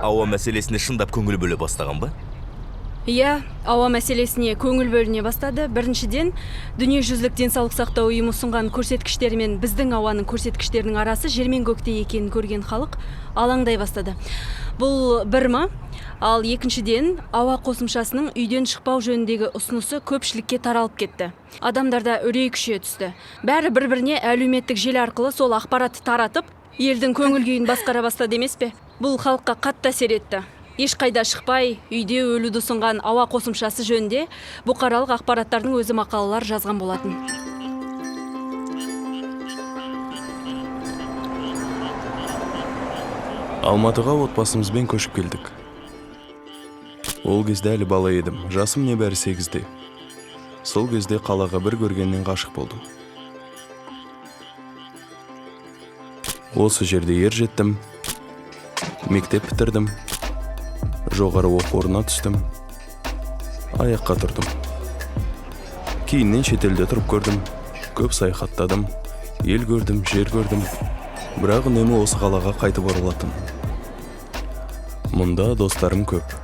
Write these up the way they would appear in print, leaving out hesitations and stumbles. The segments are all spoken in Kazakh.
ауа мәселесіне шындап көңіл бөле бастаған ба? Иә, ауа мәселесіне көңіл бөліне бастады. Біріншіден, дүниежүзілік денсаулық сақтау ұйымы ұсынған көрсеткіштер мен біздің ауаның көрсеткіштерінің арасы жер мен көктей екенін көрген халық алаңдай бастады. Бұл бір ма? Ал екіншіден, ауа қосымшасының үйден шықпау жөніндегі ұсынысы көпшілікке таралып кетті. Адамдарда үрей күшейе түсті. Бәрі бір-біріне әлеуметтік желі арқылы сол ақпаратты таратып, елдің көңіл күйін басқара бастады емес пе? Бұл халыққа қатты әсер етті. Ешқайда шықпай, үйде өлуді ұсынған ауа қосымшасы жөнінде бұқаралық ақпараттардың өзі мақалалар жазған болатын. Алматыға отбасымызбен көшіп келдік. Ол кезде әлі бала едім, жасым небәрі 8-де. Сол кезде қалаға бір көргеннен ғашық болдым. Осы жерде ер жеттім, мектеп бітірдім, жоғары оқу орнына түстім, аяққа тұрдым. Кейіннен шетелде тұрып көрдім, көп саяхаттадым, ел көрдім, жер көрдім, бірақ үнемі осы қалаға қайтып оралатын. Мұнда достарым көп.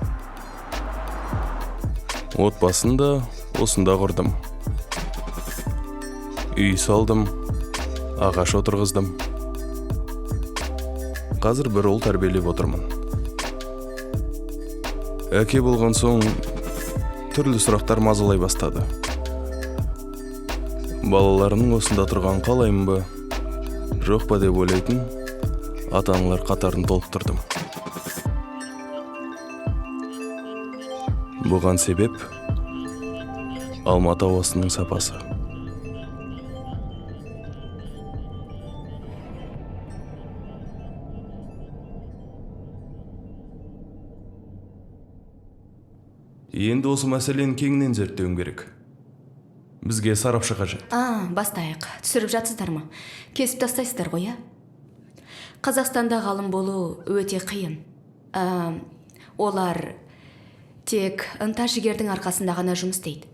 Отбасын да осында құрдым. Үй салдым, ағаш отырғыздым. Қазір бір ұл тәрбиелеп отырмын. Әке болған соң түрлі сұрақтар мазалай бастады. Балаларының осында тұрған қалаймын ба, жоқ па деп ойлайтын ата-аналар қатарын толықтырдым. Бұған себеп Алматы ауасының сапасы. Енді осы мәселені кеңінен зерттеуім керек. Бізге сарапшы қажет. Бастайық. Түсіріп жатсыздар ма? Кесіп тастайсыздар ғой, иә? Қазақстанда ғалым болу өте қиын. Олар тек ынта-жігердің арқасында ғана жұмыс істейді.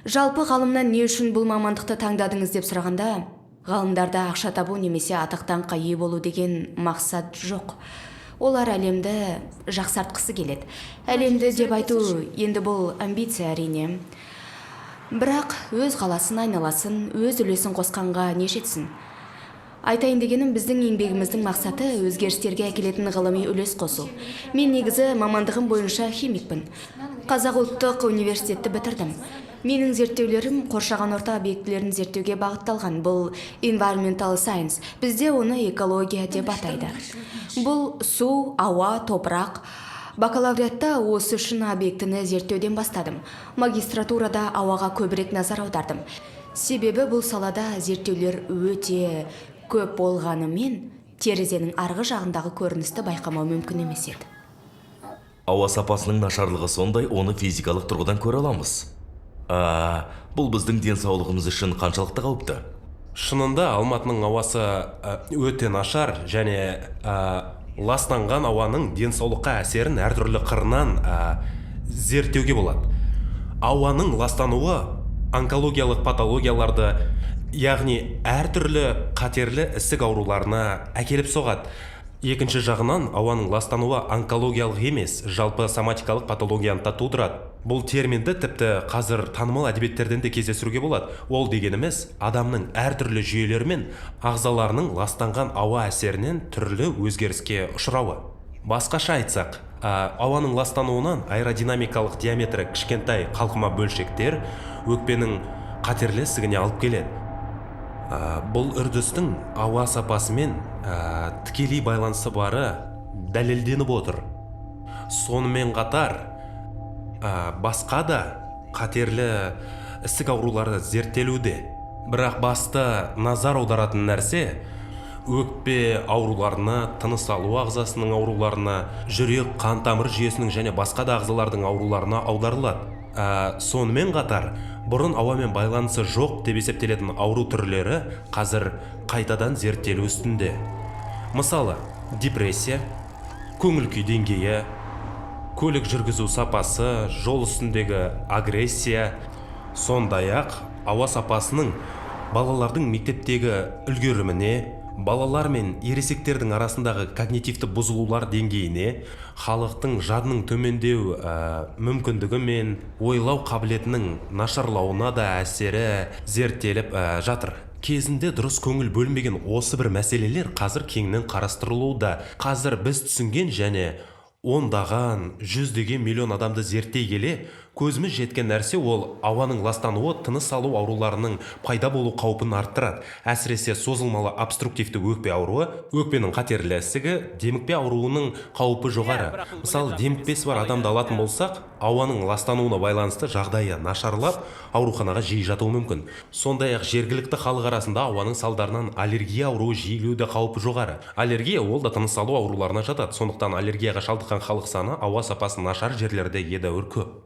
Жалпы ғалымнан не үшін бұл мамандықты таңдадыңыз деп сұрағанда, ғалымдарда ақша табу немесе атақ-даңққа ие болу деген мақсат жоқ. Олар әлемді жақсартқысы келеді. Әлемді деп айту енді бұл амбиция әрине. Бірақ өз қаласын, айналасын, өз үлесін қосқанға не жетсін. Айтайын дегенім, біздің еңбегіміздің мақсаты өзгерістерге әкелетін ғылыми үлес қосу. Мен негізі мамандығым бойынша химикпін. Қазақ ұлттық университетті бітірдім. Менің зерттеулерім қоршаған орта объектілерін зерттеуге бағытталған. Бұл environmental science. Бізде оны экология деп атайды. Бұл су, ауа, топырақ. Бакалавриатта осы үшін объектіні зерттеуден бастадым. Магистратурада ауаға көбірек назар аудардым. Себебі бұл салада зерттеулер өте көп болғанымен, терезенің арғы жағындағы көріністі байқамау мүмкін емес еді. Ауа сапасының нашарлығы сондай, оны физикалық тұрғыдан көре аламыз. Бұл біздің денсаулығымыз үшін қаншалықты қауіпті? Шынында Алматының ауасы өте нашар және ластанған ауаның денсаулыққа әсерін әртүрлі қырынан зерттеуге болады. Ауаның ластануы онкологиялық патологияларды, яғни әртүрлі қатерлі ісік ауруларына әкеліп соғады. Екінші жағынан ауаның ластануы онкологиялық емес, жалпы соматикалық патологияны тудырады. Бұл терминді тіпті қазір танымал әдебиеттерден де кездестіруге болады. Ол дегеніміз адамның әртүрлі жүйелері мен ағзаларының ластанған ауа әсерінен түрлі өзгеріске ұшырауы. Басқаша айтсақ, ауаның ластануынан аэродинамикалық диаметрі кішкентай қалқыма бөлшектер өкпенің қатерлі ісігіне алып келеді. Бұл үрдістің ауа сапасымен тікелей байланысы бары дәлелденіп отыр. Сонымен қатар басқа да қатерлі ісік аурулары зерттелуде. Бірақ басты назар аударатын нәрсе өкпе ауруларына, тыныс алу ағзасының ауруларына, жүрек, қан тамыр жүйесінің және басқа да ағзалардың ауруларына аударылады. Сонымен қатар бұрын ауамен байланысы жоқ деп есептелетін ауру түрлері қазір қайтадан зерттелу үстінде. Мысалы, депрессия, көңіл-күй деңгейі, көлік жүргізу сапасы, жол үстіндегі агрессия, сондай-ақ ауа сапасының балалардың мектептегі үлгеріміне, балалар мен ересектердің арасындағы когнитивті бұзылулар деңгейіне, халықтың жадының төмендеу мүмкіндігі мен ойлау қабілетінің нашарлауына да әсері зерттеліп жатыр. Кезінде дұрыс көңіл бөлмеген осы бір мәселелер қазір кеңінен қарастырылуда. Қазір біз түсінген және ондаған, жүздеген миллион адамды зерттей келе, көзіміз жеткен нәрсе ол ауаның ластануы тыныс алу ауруларының пайда болу қаупін арттырады. Әсіресе созылмалы обструктивті өкпе ауруы, өкпенің қатерлі ісігі, демікпе ауруының қаупі жоғары. Мысалы, демікпесі бар адамды алатын болсақ, ауаның ластануына байланысты жағдайы нашарлап, ауруханаға жиі жатуы мүмкін. Сондай-ақ жергілікті халық арасында ауаның салдарынан аллергия ауруы жиілеуде қаупі жоғары. Аллергия ол да тыныс алу ауруларына жатады. Сондықтан аллергияға шалдыққан халық саны ауа сапасы нашар жерлерде едәуір көп.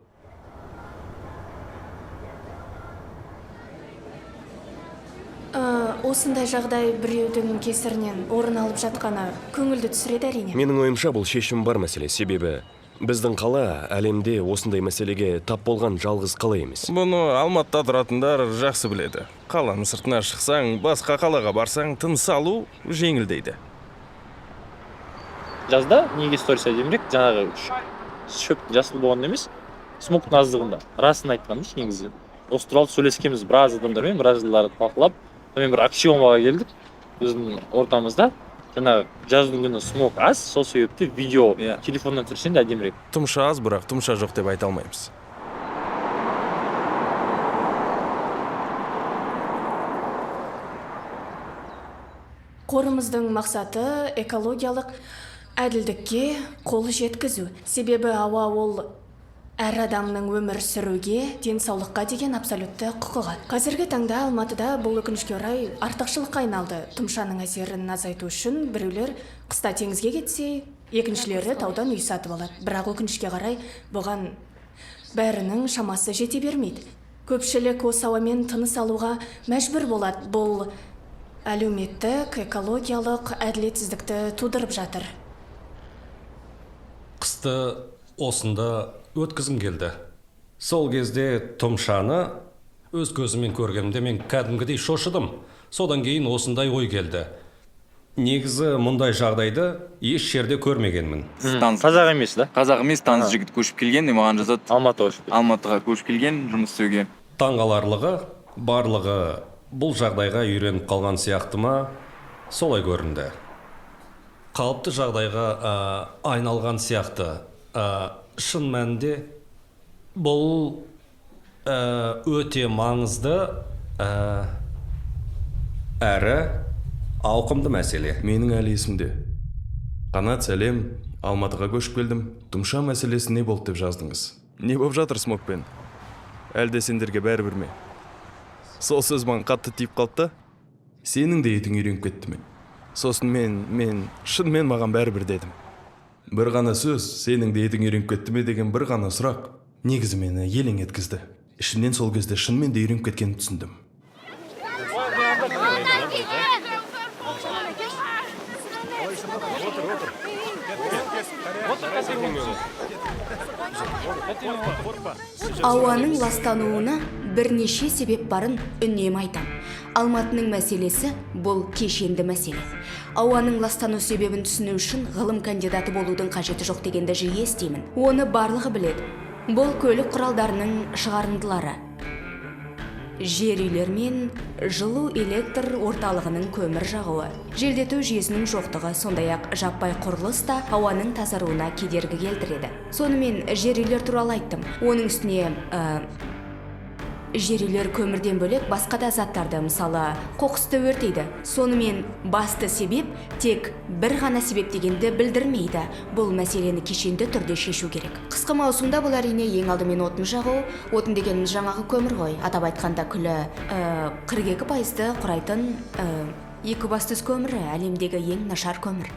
Осындай жағдай біреудің кесірінен орын алып жатқаны көңілді түсіреді әрине. Менің ойымша бұл шешім бар мәселе, себебі біздің қала әлемде осындай мәселеге тап болған жалғыз қала емес. Бұны Алматыда тұратындар жақсы біледі. Қаланың сыртына шықсаң, басқа қалаға барсаң, тыныс алу жеңілдейді. Жазда неге сторис әдемірек, жаңағы шөптің жасыл болғанда емес, смоктың аздығында. Расын айтқанбыз негізі. Осы туралы сөйлескенбіз біраз адамдармен, біраз жылдарды талқылап, мен бір аксиомаға келдік біздің ортамызда. Жаңағы жаздың күні смок аз, сол себепті видео телефоннан түсірсең де әдемірек. Тұмша аз, бірақ тұмша жоқ деп айта алмаймыз. Қорымыздың мақсаты экологиялық әділдікке қол жеткізу. Себебі ауа ол әр адамның өмір сүруге, денсаулыққа деген абсолютті құқығы. Қазіргі таңда Алматыда бұл өкінішке орай артықшылыққа айналды. Тұмшаның әсерін азайту үшін біреулер қыста теңізге кетсе, екіншілері таудан үй сатып алады. Бірақ өкінішке қарай бұған бәрінің шамасы жете бермейді. Көпшілік осы ауамен тыныс алуға мәжбүр болады. Бұл әлеуметтік, экологиялық әділетсіздікті тудырып жатыр. Қысты осында өткізім келді. Сол кезде тұмшаны өз көзімен көргенімде мен кәдімгідей шошыдым. Содан кейін осындай ой келді. Негізі мұндай жағдайды еш жерде көрмегенмін. Қазақ емес, да? Қазақ емес, таныс жігіт көшіп келген, маған жазады. Алматыға көшіп келген, жұмыс істеуге. Таңғаларлығы, барлығы бұл жағдайға үйреніп қалған сияқты ма, солай көрінді. Қалыпты жағдайға айналған сияқты. Шын мәнінде бұл өте маңызды әрі ауқымды мәселе. Менің әлі есімде. Қанат, сәлем, Алматыға көшіп келдім. Тұмша мәселесі не болды деп жаздыңыз? Не болып жатыр смокпен? Әлде сендерге бәрібір ме? Сол сөз маған қатты тиіп қалды. Сенің де етің үйреніп кетті ме? Сосын мен шынымен маған бәрібір дедім. Бір ғана сөз, сенің де етің үйреніп кетті ме деген бір ғана сұрақ негізі мені елең еткізді. Ішімнен сол кезде шынымен де үйреніп кеткенін түсіндім. Ауаның ластануына бірнеше себеп барын үнемі айтам. Алматының мәселесі бұл кешенді мәселе. Ауаның ластану себебін түсіну үшін ғылым кандидаты болудың қажеті жоқ дегенді жиі естимін. Оны барлығы біледі. Бұл көлік құралдарының шығарындылары. Жер үйлер мен жылу электр орталығының көмір жағуы. Желдету жүйесінің жоқтығы, сондай-ақ жаппай құрылыс та ауаның тазаруына кедергі келтіреді. Сонымен жер үйлер туралы айттым. Оның үстіне жер үйлер көмірден бөлек басқа да заттарды, мысалы, қоқысты өртейді. Сонымен басты себеп тек бір ғана себеп дегенді білдірмейді. Бұл мәселені кешенді түрде шешу керек. Қысқы маусымда бұл әрине ең алдымен отын жағу. Отын дегеніміз жаңағы көмір ғой. Атап айтқанда күлі 42%-ды құрайтын екібастұз көмірі әлемдегі ең нашар көмір.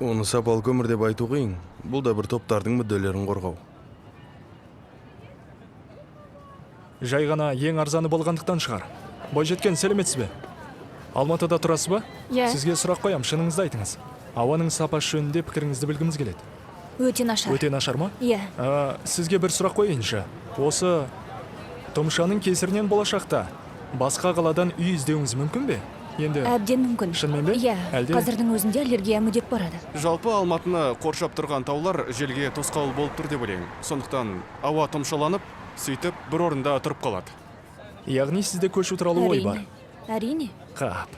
Оны сапалы көмір деп айту қиын. Бұл да бір топтардың мүдделерін қорғау. Жай ғана ең арзаны болғандықтан шығар. Бойжеткен, сәлеметсіз бе? Алматыда тұрасыз ба? Иә. Сізге сұрақ қоям, шыныңызды айтыңыз. Ауаның сапасы жөнінде пікіріңізді білгіміз келеді. Өте нашар. Өте нашар ма? Иә. Сізге бір сұрақ қояйыншы. Осы тұмшаның кесірінен болашақта басқа қаладан үй іздеуіңіз мүмкін бе? Енді Әбден мүмкін. Шынымен бе? Иә, Әлде- қазірдің өзінде аллергия мүдеп барады. Жалпы Алматыны қоршап тұрған таулар желге тосқауыл болып тұр деп ойлаймын. Сондықтан ауа тұмшаланып, сөйтіп бір орында тұрып қалады. яғни сізде көшу туралы ой бар. Әрине. Қап.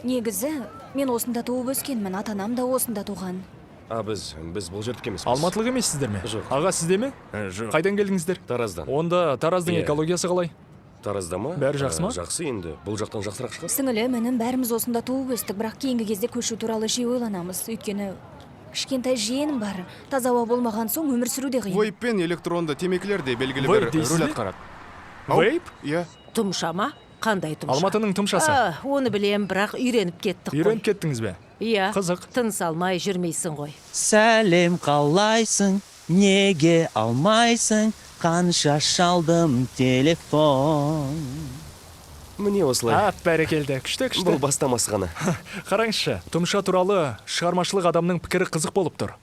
Негізі, мен осында туып өскенмін, ата-анам да осында туған. Біз бұл жердікі емеспіз. Алматылық емессіздер ме? Жоқ. Аға сізде ме? Жоқ. Қайдан келдіңіздер? Тараздан. Онда Тараздың Иә. экологиясы қалай? Таразда ма? Бәрі жақсы ма? Жақсы енді. Бұл жақтан жақсырақ шығар. Сіңілі, мінім бәріміз осында туып өстік, бірақ кейінгі кезде көшу туралы жиі ойланамыз. Өйткені кішкентай жиенім бар. Таза ауа болмаған соң өмір сүру де қиын. Вейп пен электронды темекілер де белгілі Вейп бір дейсіз рөл бе? атқарады. Вейп? Иә. Тұмша ма? Қандай тұмша? Алматының тұмшасы. Оны білем, бірақ үйреніп кеттік қой. Үйреніп кеттіңіз бе? Иә. Қызық. Тыныс алмай жүрмейсің ғой. Сәлем қалайсың, неге алмайсың, қанша шалдым телефон. Міне осылай. Бәрекелді, күшті. Бұл бастамасы ғана. Қараңызшы, тұмша туралы шығармашылық адамның пікірі қызық болып тұр.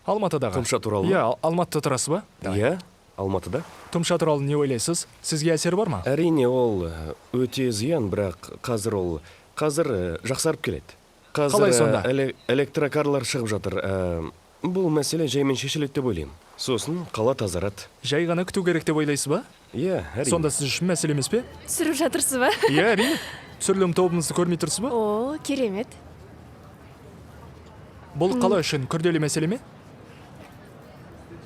Алматыдағы. Тұмша туралы? Иә, Алматыда тұрасыз ба? Иә, Алматыда. Тұмша туралы не ойлайсыз? Сізге әсері бар ма? Әрине ол өте зиян, бірақ қазір жақсарып келеді. Қалай сонда? Электрокарлар шығып жатыр. Бұл мәселе жаймен шешіледі деп ойлаймын. Сосын қала тазарады. Жай ғана күту керек деп ойлайсыз ба? Иә, әрине. Сонда сіз үшін мәселе емес пе? Түсіріп жатырсыз ба? Иә, әрине. Түсірілім тобымызды көрмей тұрсыз ба? О, керемет. Бұл қала үшін күрделі мәселе ме?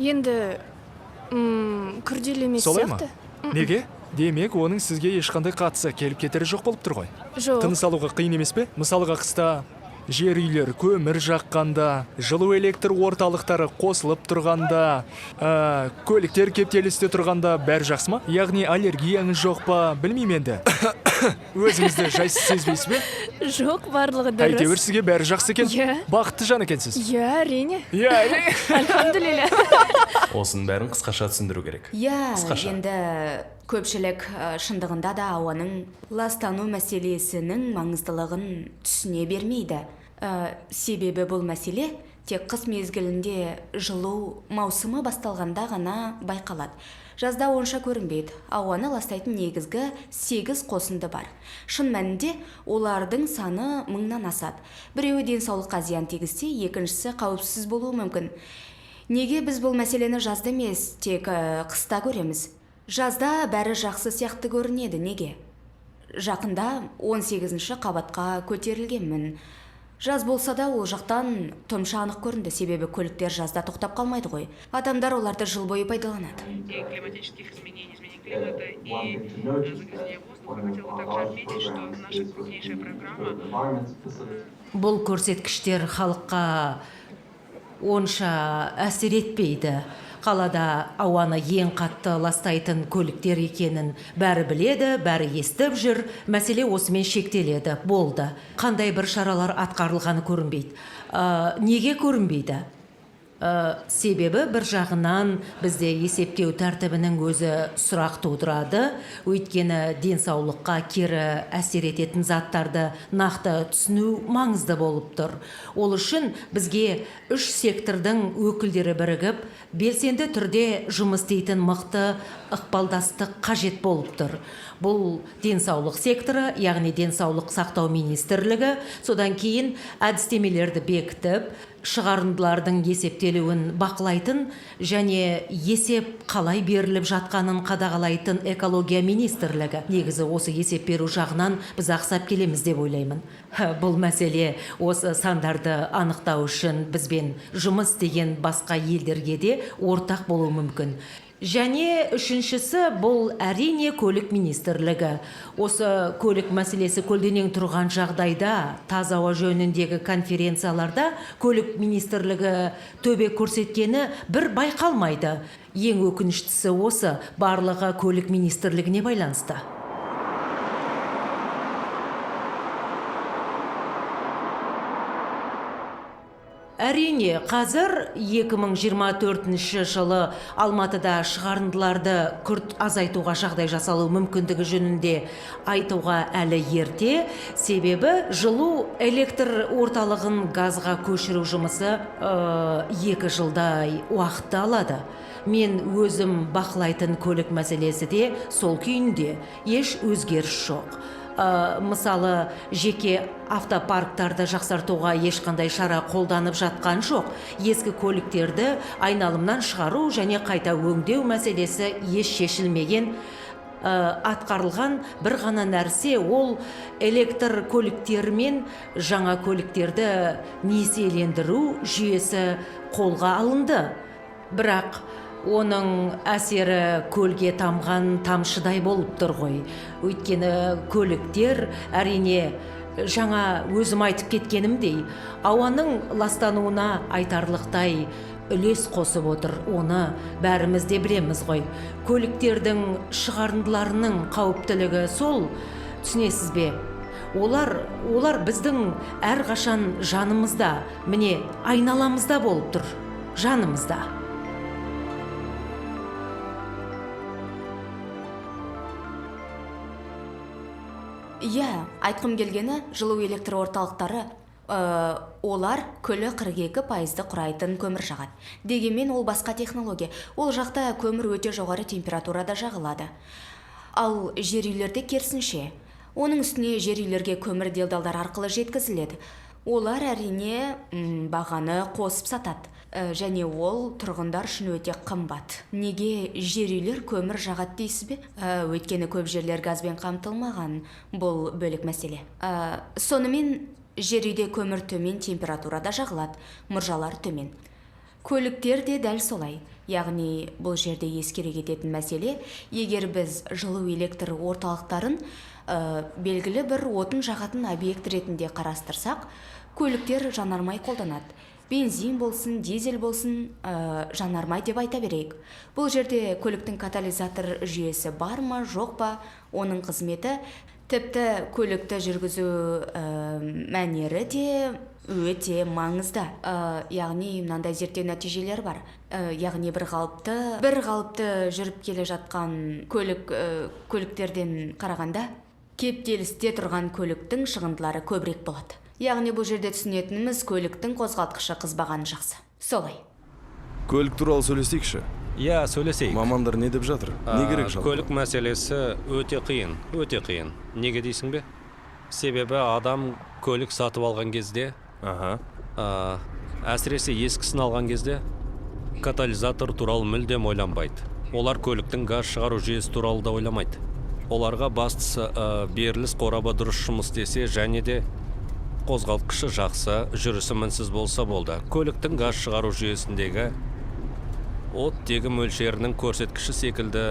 Енді күрделі емес Солай ма? сияқты. Неге? Демек, оның сізге ешқандай қатысы келіп кетері жоқ болып тұр ғой. Жоқ. Тыныс алуға қиын емес пе? Мысалға қыста жер үйлер көмір жаққанда, жылу электр орталықтары қосылып тұрғанда, көліктер кептелісте тұрғанда бәрі жақсы ма? Яғни аллергияңыз жоқ па? Білмеймін енді. Өзіңізді жайсыз сезбейсіз бе? Жоқ, барлығы дұрыс. Әйтеуір сізге бәрі жақсы екен. Иә. Бақытты жан екенсіз. Иә, әрине. Иә, әрине. Альхамдулилля. Осының бәрін қысқаша түсіндіру керек. Иә, Қысқаша. енді көпшілік шындығында да ауаның ластану мәселесінің маңыздылығын түсіне бермейді. Себебі бұл мәселе тек қыс мезгілінде жылу маусымы басталғанда ғана байқалады. Жазда онша көрінбейді. Ауаны ластайтын негізгі 8 қосынды бар. Шын мәнінде олардың саны 1000-нан асады. Біреуі денсаулыққа зиян тигізсе, екіншісі қауіпсіз болуы мүмкін. Неге біз бұл мәселені жазда емес, тек қыста көреміз? Жазда бәрі жақсы сияқты көрінеді. Неге? Жақында 18-ші қабатқа көтерілгенмін. Жаз болса да ол жақтан тұмша анық көрінді, себебі көліктер жазда тоқтап қалмайды ғой. Адамдар оларды жыл бойы пайдаланады. Бұл көрсеткіштер халыққа онша әсер етпейді. Қалада ауаны ең қатты ластайтын көліктер екенін бәрі біледі, бәрі естіп жүр. Мәселе осымен шектеледі, болды. Қандай бір шаралар атқарылғаны көрінбейді. Неге көрінбейді? Себебі бір жағынан бізде есептеу тәртібінің өзі сұрақ тудырады. Өйткені денсаулыққа кері әсер ететін заттарды нақты түсіну маңызды болып тұр. Ол үшін бізге 3 сектордың өкілдері бірігіп, белсенді түрде жұмыс істейтін мықты ықпалдастық қажет болып тұр. Бұл денсаулық секторы, яғни денсаулық сақтау министрлігі, содан кейін әдістемелерді бекітіп, шығарындылардың есептелуін бақылайтын және есеп қалай беріліп жатқанын қадағалайтын экология министрлігі. Негізі осы есеп беру жағынан біз ақсап келеміз деп ойлаймын. Бұл мәселе осы сандарды анықтау үшін бізбен жұмыс деген басқа елдерге де ортақ болуы мүмкін. Және үшіншісі бұл әрине көлік министрлігі. Осы көлік мәселесі көлденең тұрған жағдайда таза ауа жөніндегі конференцияларда көлік министрлігі төбе көрсеткені бір байқалмайды. Ең өкініштісі осы, барлығы көлік министрлігіне байланысты. Әрине, қазір 2024 жылы Алматыда шығарындыларды күрт азайтуға жағдай жасалу мүмкіндігі жөнінде айтуға әлі ерте, себебі жылу электр орталығын газға көшіру жұмысы 2 жылдай уақытты алады. мен өзім бақылайтын көлік мәселесі де сол күйінде, еш өзгеріс жоқ. Мысалы, жеке автопарктарды жақсартуға ешқандай шара қолданып жатқан жоқ. Ескі көліктерді айналымнан шығару және қайта өңдеу мәселесі еш шешілмеген. Атқарылған бір ғана нәрсе, ол электр көліктер мен жаңа көліктерді несиелендіру жүйесі қолға алынды. Бірақ оның әсері көлге тамған тамшыдай болып тұр ғой. Өйткені көліктер әрине жаңа өзім айтып кеткенімдей, ауаның ластануына айтарлықтай үлес қосып отыр. Оны бәріміз де білеміз ғой. Көліктердің шығарындыларының қауіптілігі сол, түсінесіз бе? Олар біздің әрқашан жанымызда, міне айналамызда болып тұр, жанымызда. Иә, айтқым келгені, жылу электр орталықтары олар күлі 42% құрайтын көмір жағады. Дегенмен ол басқа технология. Ол жақта көмір өте жоғары температурада жағылады. Ал жер үйлерде керісінше. Оның үстіне жер үйлерге көмір делдалдар арқылы жеткізіледі. Олар әрине бағаны қосып сатады. Және ол тұрғындар үшін өте қымбат. Неге жер үйлер көмір жағады дейсіз бе? Өйткені көп жерлер газбен қамтылмаған. Бұл бөлек мәселе. Сонымен жер үйде көмір төмен температурада жағылады, мұржалар төмен. Көліктер де дәл солай. Яғни бұл жерде ескере кететін мәселе, егер біз жылу электр орталықтарын белгілі бір отын жағатын объект ретінде қарастырсақ, көліктер жанармай қолданады. Бензин болсын, дизель болсын, жанармай деп айта берейік. Бұл жерде көліктің катализатор жүйесі бар ма, жоқ па, оның қызметі, тіпті көлікті жүргізу мәнері де өте маңызды. Яғни мынандай зерттеу нәтижелер бар. Яғни бір қалыпты жүріп келе жатқан көліктерден қарағанда кептелісте тұрған көліктің шығындылары көбірек болады. Яғни бұл жерде түсінетініміз, көліктің қозғалтқышы қызбағаны жақсы. Солай. Көлік туралы сөйлесейікші. Иә, сөйлесейік. Мамандар не деп жатыр? Не керек жалпы? Көлік мәселесі өте қиын. Неге дейсің бе? Себебі адам көлік сатып алған кезде, әсіресе ескісін алған кезде, катализатор туралы мүлдем ойланбайды. Олар көліктің газ шығару жүйесі туралы да ойламайды. Оларға бастысы беріліс қорабы дұрыс жұмыс істесе, және де қозғалтқышы жақсы, жүрісі мінсіз болса болды. Көліктің газ шығару жүйесіндегі оттегі мөлшерінің көрсеткіші секілді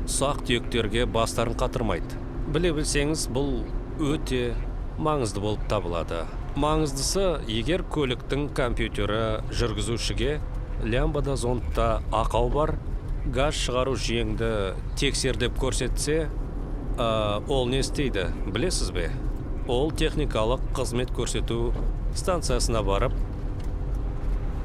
ұсақ түйектерге бастарын қатырмайды. Біле білсеңіз, бұл өте маңызды болып табылады. Маңыздысы, егер көліктің компьютері жүргізушіге лямбда зондта ақау бар, газ шығару жүйеңді тексер деп көрсетсе, ол не істейді, білесіз бе? Ол техникалық қызмет көрсету станциясына барып,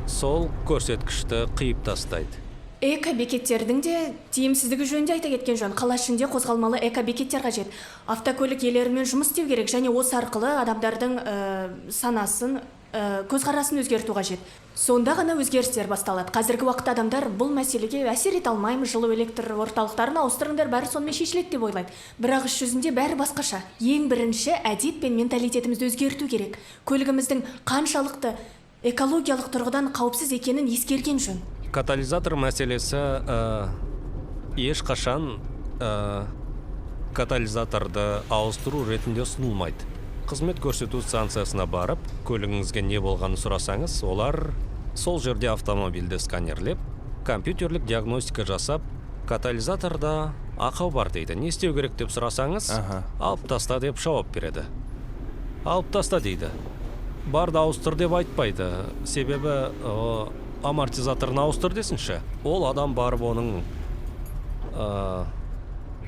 сол көрсеткішті қиып тастайды. Эко-бекеттердің де тиімсіздігі жөнінде айта кеткен жөн. Қала ішінде қозғалмалы эко-бекеттер қажет. Автокөлік иелерімен жұмыс істеу керек, және осы арқылы адамдардың санасын, көзқарасын өзгерту қажет. Сонда ғана өзгерістер басталады. Қазіргі уақытта адамдар бұл мәселеге әсер ете алмаймыз, жылу электр орталықтарын ауыстырыңдар, бәрі сонымен шешіледі деп ойлайды. Бірақ іс жүзінде бәрі басқаша. Ең бірінші әдет пен менталитетімізді өзгерту керек. Көлігіміздің қаншалықты экологиялық тұрғыдан қауіпсіз екенін ескерген жөн. Катализатор мәселесі ешқашан катализаторды ауыстыру ретінде ұсынылмайды. Қызмет көрсету станциясына барып, көлігіңізге не болғанын сұрасаңыз, олар сол жерде автомобильді сканерлеп, компьютерлік диагностика жасап, катализаторда ақау бар дейді. Не істеу керек деп сұрасаңыз, алып таста деп жауап береді. Алып таста дейді. Барды ауыстыр деп айтпайды. Себебі амортизаторын ауыстыр десінші. Ол адам барып оның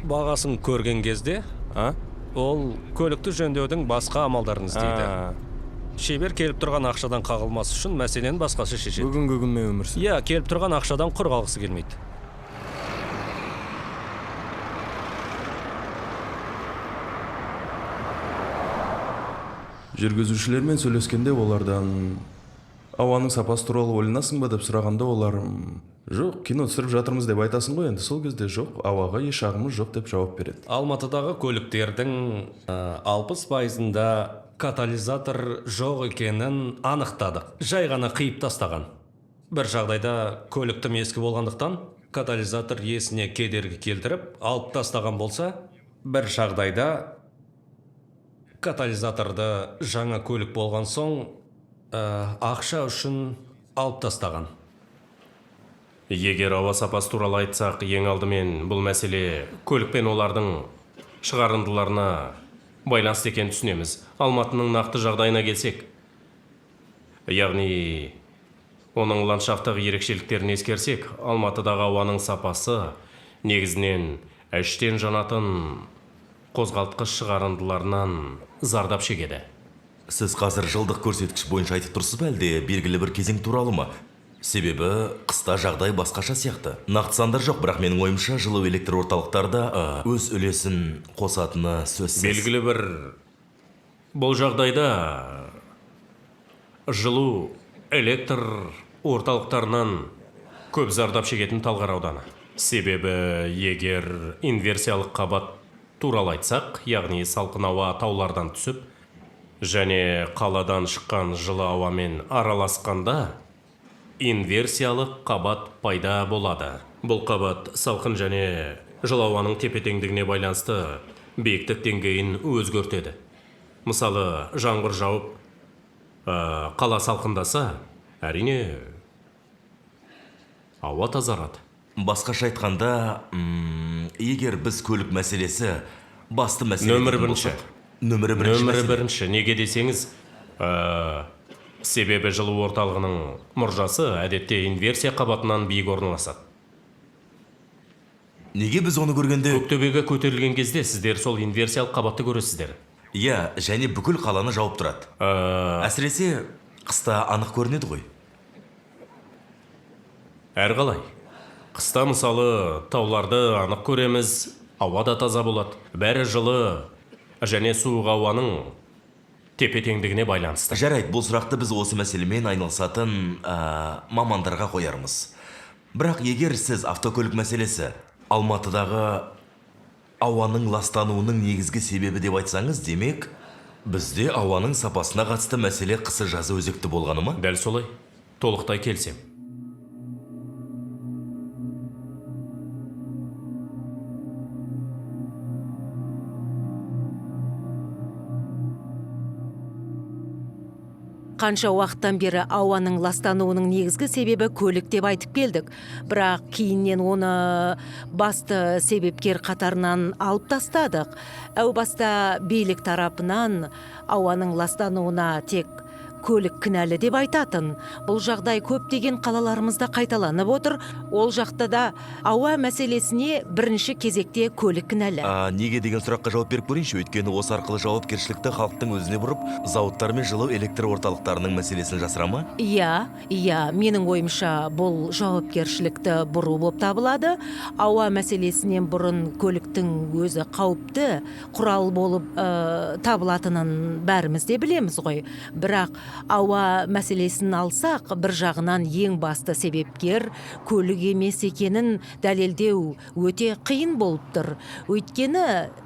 бағасын көрген кезде, ол көлікті жөндеудің басқа амалдарын іздейді. Шебер келіп тұрған ақшадан қағылмас үшін мәселен басқасы шешеді. Бүгінгі күнмен өмір сүреді. Иә, келіп тұрған ақшадан құр қалғысы келмейді. Жүргізушілермен сөйлескенде олардан ауаның сапасы туралы ойланасың ба деп сұрағанда, олар Жоқ, кино түсіріп жатырмыз деп айтасың ғой, енді сол кезде жоқ, ауаға еш ағымыз жоқ деп жауап береді. Алматыдағы көліктердің 60%-ында катализатор жоқ екенін анықтадық. Жай ғана қиып тастаған. Бір жағдайда көліктім ескі болғандықтан катализатор иесіне кедергі келтіріп алып тастаған болса, бір жағдайда катализаторды жаңа көлік болған соң ақша үшін алып тастаған. Егер ауа сапасы туралы айтсақ, ең алдымен бұл мәселе көлік пен олардың шығарындыларына байланысты екенін түсінеміз. Алматының нақты жағдайына келсек, яғни оның ландшафттық ерекшеліктерін ескерсек, Алматыдағы ауаның сапасы негізінен іштен жанатын қозғалтқыш шығарындыларынан зардап шегеді. Сіз қазір жылдық көрсеткіш бойынша айтып тұрсыз ба, әлде белгілі бір кезең туралы ма? Себебі қыста жағдай басқаша сияқты. Нақты сандар жоқ, бірақ менің ойымша жылу электр орталықтарда өз үлесін қосатыны сөзсіз. Белгілі бір бұл жағдайда жылу электр орталықтарынан көп зардап шегетін Талғар ауданы. Себебі егер инверсиялық қабат туралы айтсақ, яғни салқын ауа таулардан түсіп, және қаладан шыққан жылы ауамен араласқанда инверсиялық қабат пайда болады. Бұл қабат салқын және жылы ауаның тепе-теңдігіне байланысты биіктік деңгейін өзгертеді. Мысалы, жаңбыр жауып, қала салқындаса, әрине ауа тазарады. Басқаша айтқанда, егер біз көлік мәселесі басты мәселе Нөмірі бірінші. Неге десеңіз, себебі жылу орталығының мұржасы әдетте инверсия қабатынан биік орналасады. Неге біз оны көргенде... Көктөбеге көтерілген кезде сіздер сол инверсиялық қабатты көресіздер. Иә, және бүкіл қаланы жауып тұрады. Әсіресе қыста анық көрінеді ғой. Әрқалай. Қыста мысалы тауларды анық көреміз, ауа да таза болады. Бәрі жылы және суық ауаның тепе-теңдігіне байланысты. Жарайды, бұл сұрақты біз осы мәселемен айналысатын мамандарға қоярмыз. Бірақ егер сіз автокөлік мәселесі Алматыдағы ауаның ластануының негізгі себебі деп айтсаңыз, демек, бізде ауаның сапасына қатысты мәселе қысы жазы өзекті болғаны ма? Дәл солай. Толықтай келсем. Қанша уақыттан бері ауаның ластануының негізгі себебі көлік деп айтып келдік. Бірақ кейіннен оны басты себепкер қатарынан алып тастадық. Әу баста билік тарапынан ауаның ластануына тек көлік кінәлі деп айтатын. Бұл жағдай көптеген қалаларымызда қайталанып отыр. Ол жақта да ауа мәселесіне бірінші кезекте көлік кінәлі. Неге деген сұраққа жауап беріп көрейінші, өйткені осы арқылы жауапкершілікті халықтың өзіне бұрып, зауыттар мен жылу электр орталықтарының мәселесін жасыра ма? Иә, менің ойымша бұл жауапкершілікті бұру болып табылады. Ауа мәселесінен бұрын көліктің өзі қауіпті құрал болып табылатынын бәріміз де білеміз ғой. Бірақ ауа мәселесін алсақ, бір жағынан ең басты себепкер көлік емес екенін дәлелдеу өте қиын болып тұр. Өйткені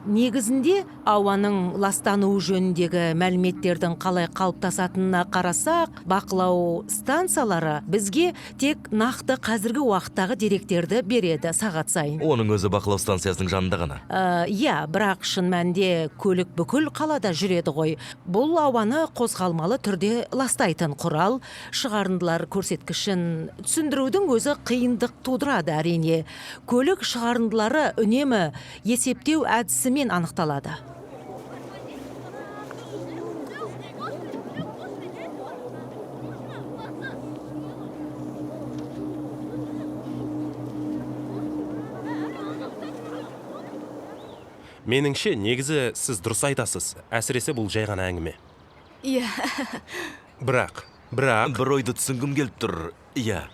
негізінде ауаның ластануы жөніндегі мәліметтердің қалай қалыптасатынына қарасақ, бақылау станциялары бізге тек нақты қазіргі уақыттағы деректерді береді сағат сайын. Оның өзі бақылау станциясының жанында ғана. Бірақ шын мәнінде көлік бүкіл қалада жүреді ғой. Бұл ауаны қозғалмалы түрде ластайтын құрал, шығарындылар көрсеткішін түсіндірудің өзі қиындық тудырады әрине. Көлік шығарындылары үнемі есептеу әдісімен анықталады. Меніңше, негізі сіз дұрыс айтасыз. Әсіресе бұл жай ғана әңгіме. Иә. Бірақ бір ойды түсінгім келіп тұр. Иә.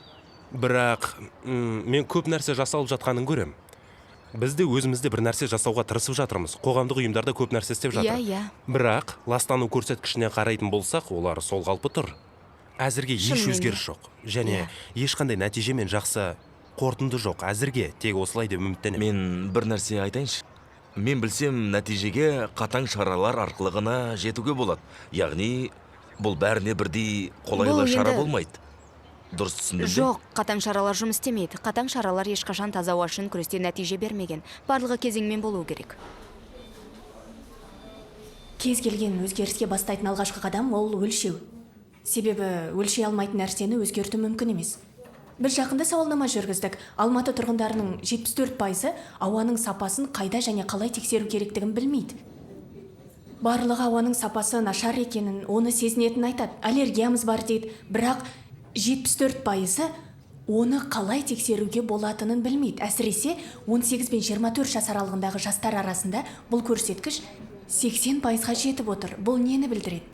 Бірақ мен көп нәрсе жасалып жатқанын көрем. Біз де өзімізде бір нәрсе жасауға тырысып жатырмыз. Қоғамдық ұйымдарда көп нәрсе істеп жатыр. Иә. Бірақ ластану көрсеткішіне қарайтын болсақ, олар сол қалпы тұр. Әзірге еш өзгеріс жоқ. Және ешқандай нәтижемен жақсы қорытынды жоқ әзірге, тек осылай деп үміттенемін. Мен бір нәрсе айтайыншы. Мен білсем, нәтижеге қатаң шаралар арқылы ғана жетуге болады. Яғни, бұл бәріне бірдей қолайлы Бұл шара енді- болмайды. Дұрыс түсіндім бе? Жоқ, қатаң шаралар жұмыс істемейді. Қатаң шаралар ешқашан таза ауа үшін күресте нәтиже бермеген. Барлығы кезеңмен болуы керек. Кез келген өзгеріске бастайтын алғашқы қадам ол өлшеу. Себебі өлшей алмайтын нәрсені өзгерту мүмкін емес. Біз жақында сауалнама жүргіздік. Алматы тұрғындарының 74% ауаның сапасын қайда және қалай тексеру керектігін білмейді. Барлығы ауаның сапасы нашар екенін, оны сезінетін айтады. Аллергиямыз бар дейді, бірақ 74% оны қалай тексеруге болатынын білмейді. Әсіресе 18 пен 24 жас аралығындағы жастар арасында бұл көрсеткіш 80%-ға жетіп отыр. Бұл нені білдіреді?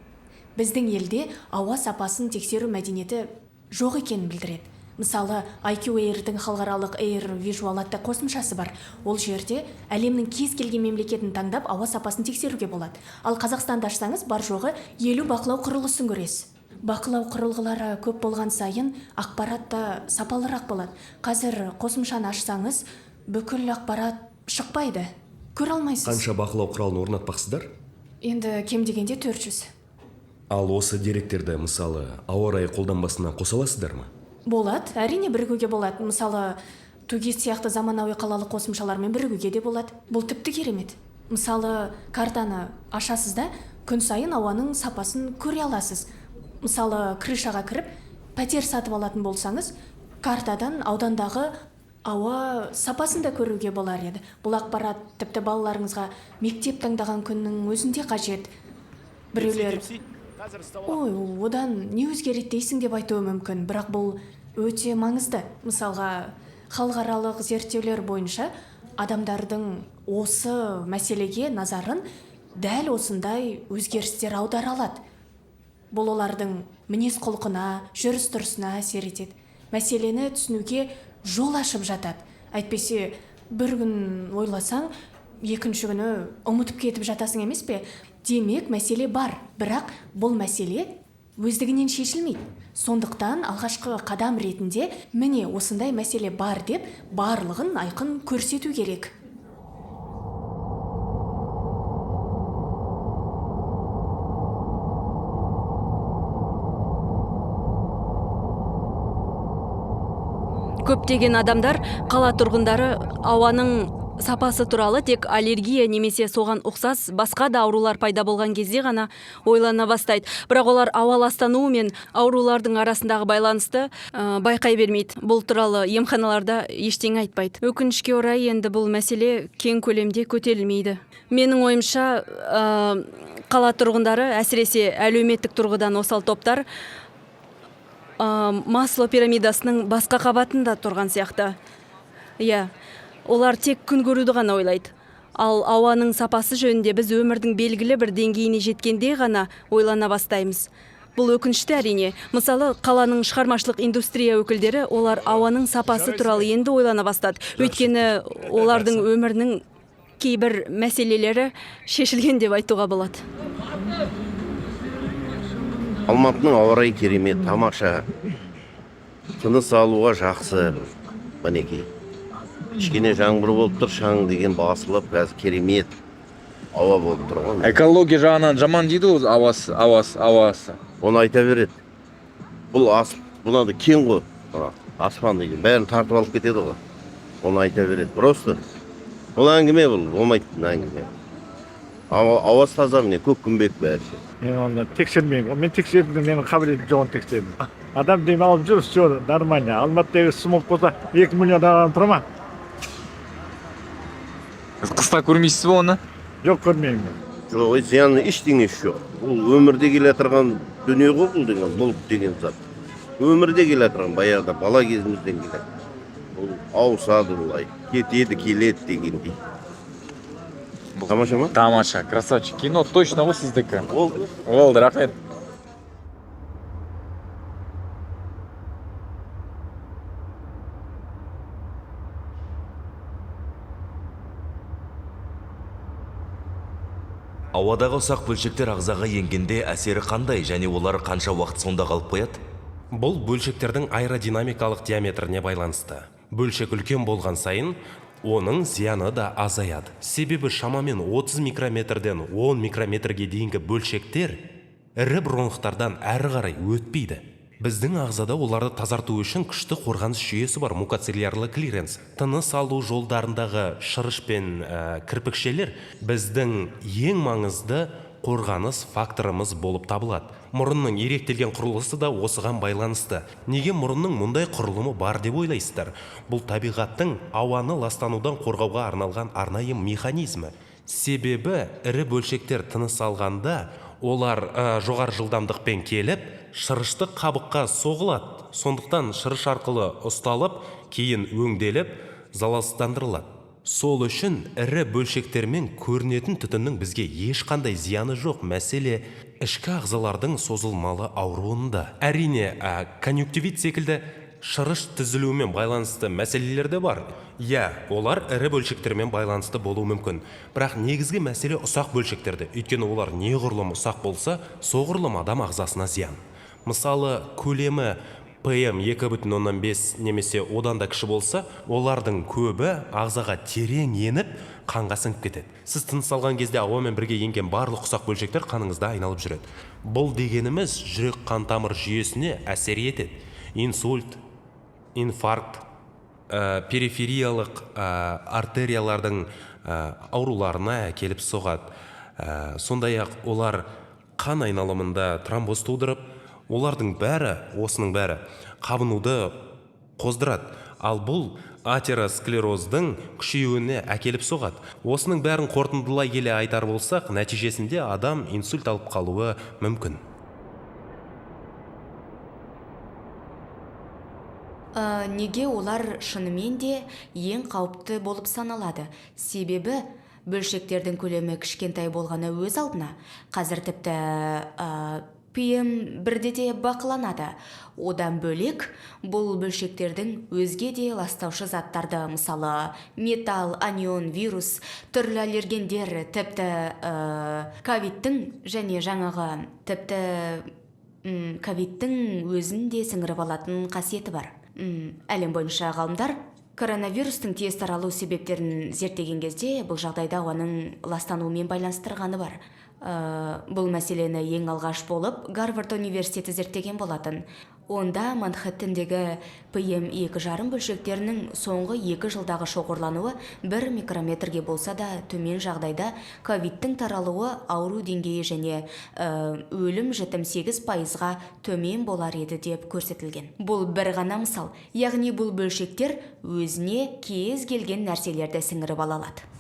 Біздің елде ауа сапасын тексеру мәдениеті жоқ екенін білдіреді. Мысалы, IQ Air-дің халықаралық Air Visual атты қосымшасы бар. Ол жерде әлемнің кез келген мемлекетін таңдап ауа сапасын тексеруге болады. Ал Қазақстанды ашсаңыз, бар жоғы 50 бақылау құрылғысын көресіз. Бақылау құрылғылары көп болған сайын ақпарат та сапалырақ болады. Қазір қосымшаны ашсаңыз, бүкіл ақпарат шықпайды. Көре алмайсыз. Қанша бақылау құралын орнатпақсыздар? Енді кем дегенде 400. Ал осы деректерді, мысалы, ауа райы қолданбасына қоса аласыздар ма? Болады, әрине бірігуге болады. Мысалы, Тугис сияқты заманауи қалалық қосымшалармен бірігуге де болады. Бұл тіпті керемет. Мысалы, картаны ашасыз да, күн сайын ауаның сапасын көре аласыз. Мысалы, крышаға кіріп, пәтер сатып алатын болсаңыз, картадан аудандағы ауа сапасын да көруге болар еді. Бұл ақпарат тіпті балаларыңызға мектеп таңдаған күннің өзінде қажет. Біреулер, ой, одан не өзгереді дейсің деп айтуы мүмкін, бірақ бұл өте маңызды. Мысалға, халықаралық зерттеулер бойынша адамдардың осы мәселеге назарын дәл осындай өзгерістер аудара алады. Бұл олардың мінез құлқына, жүріс тұрысына әсер етеді. Мәселені түсінуге жол ашып жатады. Әйтпесе, бір күн ойласаң, екінші күні ұмытып кетіп жатасың емес пе? Демек, мәселе бар, бірақ бұл мәселе өздігінен шешілмейді. Сондықтан алғашқы қадам ретінде міне осындай мәселе бар деп барлығын айқын көрсету керек. Көптеген адамдар қала тұрғындары ауаның сапасы туралы тек аллергия немесе соған ұқсас басқа да аурулар пайда болған кезде ғана ойлана бастайды. Бірақ олар ауа ластануы мен аурулардың арасындағы байланысты байқай бермейді. Бұл туралы емханаларда ештеңе айтпайды. Өкінішке орай енді бұл мәселе кең көлемде көтерілмейді. Менің ойымша, қала тұрғындары, әсіресе әлеуметтік тұрғыдан осал топтар, Масло пирамидасының басқа қабатында тұрған сияқты. Иә, олар тек күн көруді ғана ойлайды. Ал ауаның сапасы жөнінде біз өмірдің белгілі бір деңгейіне жеткенде ғана ойлана бастаймыз. Бұл өкінішті әрине. Мысалы, қаланың шығармашылық индустрия өкілдері олар ауаның сапасы туралы енді ойлана бастады. Өйткені олардың өмірінің кейбір мәселелері шешілген деп айтуға болады. Алматының ауа райы керемет, тамаша. Тыныс алуға жақсы. Мінекей. Кішкене жаңбыр болып тұр, шаң деген басылып, қазір керемет ауа болып тұр ғой. Экология жағынан жаман дейді ол ауасы. Оны айта береді. Бұл бұнады кен ғой. Аспан деген бәрін тартып алып кетеді ғой. Оны айта береді. Просто бұл әңгіме бұл, болмайтын әңгіме. Ауасы таза міне, көк күмбек бәрі. Мен оны тексермеймін. Мен тексердім, менің қабілетім жоғын тексердім. Адам дем алып жүр, все нормально. Алматыдағы смог болса 2 миллион адам тұра ма? Қыста көрмейсіз бе оны? Жоқ, көрмеймін. Жоқ, зияны ештеңесі жоқ. Бұл өмірде келе тұрған дүние ғой бұл деген, бұл деген зат. Өмірде келе тұрған, баяғыда бала кезімізден келеді. Бұл ауысады бұлай, кетеді, келеді дегендей. Тамаша ма? Тамаша, красавчик. Кино точно ғой сіздікі. Болды, рахмет. Ауадағы ұсақ бөлшектер ағзаға енгенде әсері қандай және олар қанша уақыт сонда қалып қояды? Бұл бөлшектердің аэродинамикалық диаметріне байланысты. бөлшек үлкен болған сайын оның зияны да азаяды. Себебі шамамен 30 микрометрден 10 микрометрге дейінгі бөлшектер ірі бронхтардан әрі қарай өтпейді. Біздің ағзада оларды тазарту үшін күшті қорғаныс жүйесі бар, мукоцилиарлы клиренс. Тыныс алу жолдарындағы шырыш пен кірпікшелер біздің ең маңызды қорғаныс факторымыз болып табылады. Мұрынның еректелген құрылысы да осыған байланысты. Неге мұрынның мұндай құрылымы бар деп ойлайсыздар? Бұл табиғаттың ауаны ластанудан қорғауға арналған арнайы механизмі. Себебі ірі бөлшектер тыныс алғанда олар жоғары жылдамдықпен келіп, шырышты қабыққа соғылады. Сондықтан шырыш арқылы ұсталып, кейін өңделіп, залалсыздандырылады. Сол үшін ірі бөлшектермен көрінетін түтіннің бізге ешқандай зияны жоқ. Мәселе ішкі ағзалардың созылмалы ауруында. Әрине, конъюнктивит секілді шырыш түзілуімен байланысты мәселелер де бар. Олар ірі бөлшектермен байланысты болуы мүмкін. Бірақ негізгі мәселе ұсақ бөлшектерді. Өйткені олар неғұрлым ұсақ болса, соғұрлым адам ағзасына зиян. Мысалы, көлемі ПМ 2,5 немесе одан да кіші болса, олардың көбі ағзаға терең еніп, қанға сіңіп кетеді. Сіз тыныс алған кезде ауамен бірге енген барлық ұсақ бөлшектер қаныңызда айналып жүреді. Бұл дегеніміз жүрек қан тамыр жүйесіне әсер етеді. Инсульт, инфаркт, перифериялық артериялардың ауруларына әкеліп соғады. Сондай-ақ олар қан айналымында тромбоз тудырып, олардың осының бәрі қабынуды қоздырады. Ал бұл атеросклероздың күшеюіне әкеліп соғады. Осының бәрін қорытындылай келе айтар болсақ, нәтижесінде адам инсульт алып қалуы мүмкін. Неге олар шынымен де ең қауіпті болып саналады? Себебі бөлшектердің көлемі кішкентай болғаны өз алдына. Қазір тіпті ПМ бірде де бақыланады. Одан бөлек, бұл бөлшектердің өзге де ластаушы заттарды, мысалы, металл, анион, вирус, түрлі аллергендер, тіпті ковидтің және жаңағы тіпті ковидтің өзінде сіңіріп алатын қасиеті бар. Әлем бойынша ғалымдар коронавирустың тез таралу себептерін зерттеген кезде бұл жағдайда ауаның ластануымен байланыстырғаны бар. Бұл мәселені ең алғаш болып Гарвард университеті зерттеген болатын. Онда Манхэттендегі ПМ 2,5 бөлшектерінің соңғы 2 жылдағы шоғырлануы 1 микрометрге болса да төмен жағдайда ковидтің таралуы ауру деңгейі және өлім жітім 8%-ға төмен болар еді деп көрсетілген. Бұл бір ғана мысал, яғни бұл бөлшектер өзіне кез келген нәрселерді сіңіріп ала алады.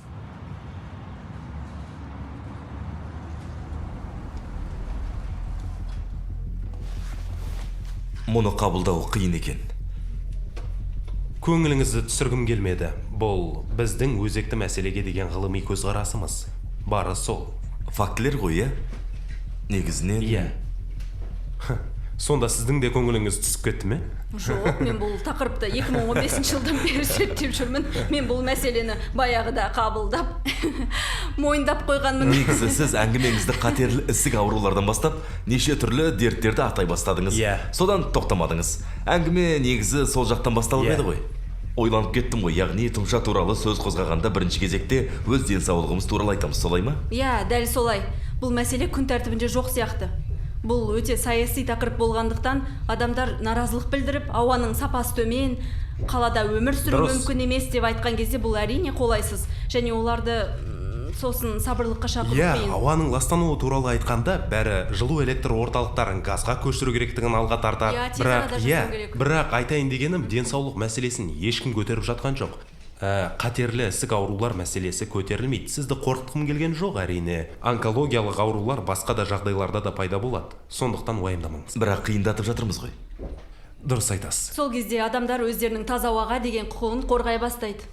Мұны қабылдау қиын екен. Көңіліңізді түсіргім келмеді. Бұл біздің өзекті мәселеге деген ғылыми көзқарасымыз. Бары сол. Фактілер ғой, негізінен. Сонда сіздің де көңіліңіз түсіп кетті ме? Жоқ, мен бұл тақырыпты 2015 жылдан бері зерттеп жүрмін. Мен бұл мәселені баяғыда қабылдап, мойындап қойғанмын. Негізі сіз әңгімеңізді қатерлі ісік аурулардан бастап, неше түрлі дерттерді атай бастадыңыз. Содан тоқтамадыңыз. Әңгіме негізі сол жақтан басталып еді ғой. Ойланып кеттім ғой, яғни тұмша туралы сөз қозғағанда бірінші кезекте өз денсаулығымыз туралы айтамыз, солай ма? Дәл солай. Бұл мәселе күн тәртібінде жоқ сияқты. Бұл өте саяси тақырып болғандықтан адамдар наразылық білдіріп, ауаның сапасы төмен, қалада өмір сүру мүмкін емес деп айтқан кезде бұл әрине қолайсыз. Және оларды сосын сабырлыққа шақыру қиын. Ауаның ластануы туралы айтқанда бәрі жылу электр орталықтарын газға көшіру керектігін алға тартады. Бірақ айтайын дегенім, денсаулық мәселесін ешкім көтеріп жатқан жоқ. Қатерлі ісік аурулар мәселесі көтерілмейді. Сізді қорқытқым келген жоқ, әрине. Онкологиялық аурулар басқа да жағдайларда да пайда болады. Сондықтан уайымдамаңыз. Бірақ қиындатып жатырмыз ғой. Дұрыс айтасыз. Сол кезде адамдар өздерінің таза ауаға деген құқығын қорғай бастайды.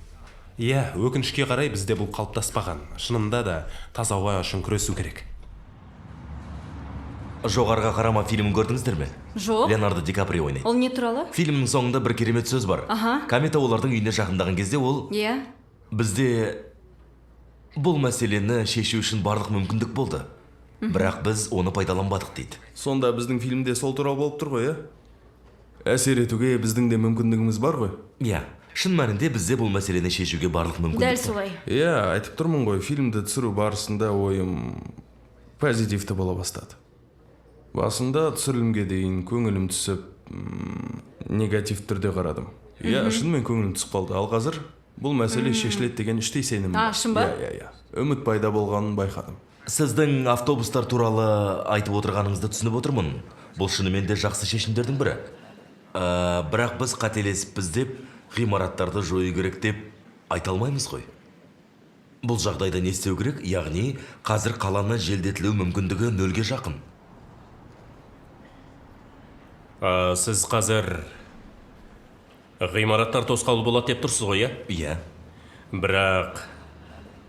Өкінішке қарай бізде бұл қалыптаспаған. Шынында да таза ауа үшін күресу керек. Жоғарға қарама фильмін көрдіңіздер ме? Жоқ. Леонардо Ди Каприо ойнайды. Ол не туралы? Фильмнің соңында бір керемет сөз бар. Комета олардың үйіне жақындаған кезде ол бізде бұл мәселені шешу үшін барлық мүмкіндік болды. Бірақ біз оны пайдаланбадық дейді. Сонда біздің фильмде сол туралы болып тұр ғой, Әсер етуге біздің де мүмкіндігіміз бар ғой? шын мәнінде бізде бұл мәселені шешуге барлық мүмкіндік Дәл бар. солай. Иә, айтып тұрмын ғой, фильмді түсіру барысында ойым позитивті бола бастады. Басында түсірілімге дейін көңілім түсіп, негатив түрде қарадым. Иә, шынымен көңілім түсіп қалды. Ал қазір бұл мәселе шешіледі деген іштей сенім бар. Шын ба? Иә. Үміт пайда болғанын байқадым. Сіздің автобустар туралы айтып отырғаныңызды түсініп отырмын. Бұл шынымен де жақсы шешімдердің бірі. Бірақ біз қателесіппіз деп, ғимараттарды жою керек деп айта алмаймыз ғой. Бұл жағдайда не істеу керек? Яғни, қазір қаланы желдетілу мүмкіндігі нөлге жақын. Сіз қазір ғимараттар тосқауыл болады деп тұрсыз ғой, Иә. Бірақ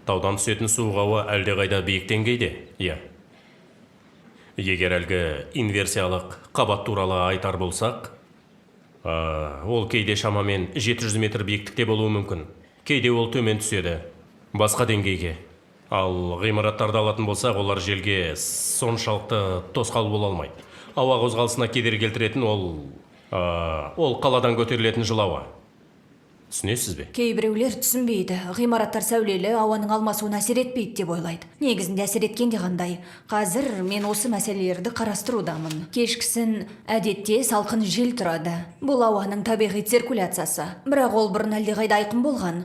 таудан түсетін суық ауа әлдеқайда биік деңгейде, иә. Егер әлгі инверсиялық қабат туралы айтар болсақ, ол кейде шамамен 700 метр биіктікте болуы мүмкін. Кейде ол төмен түседі, басқа деңгейге. Ал ғимараттарды алатын болсақ, олар желге соншалықты тосқауыл бола алмайды. Ауа қозғалысына кедергі келтіретін ол қаладан көтерілетін жылы ауа. Түсінесіз бе? Кейбіреулер түсінбейді. Ғимараттар сәулелі, ауаның алмасуына әсер етпейді деп ойлайды. Негізінде әсер еткенде қандай? Қазір мен осы мәселелерді қарастырудамын. Кешкісін әдетте салқын жел тұрады. Бұл ауаның табиғи циркуляциясы. Бірақ ол бұрын әлдеқайда айқын болған.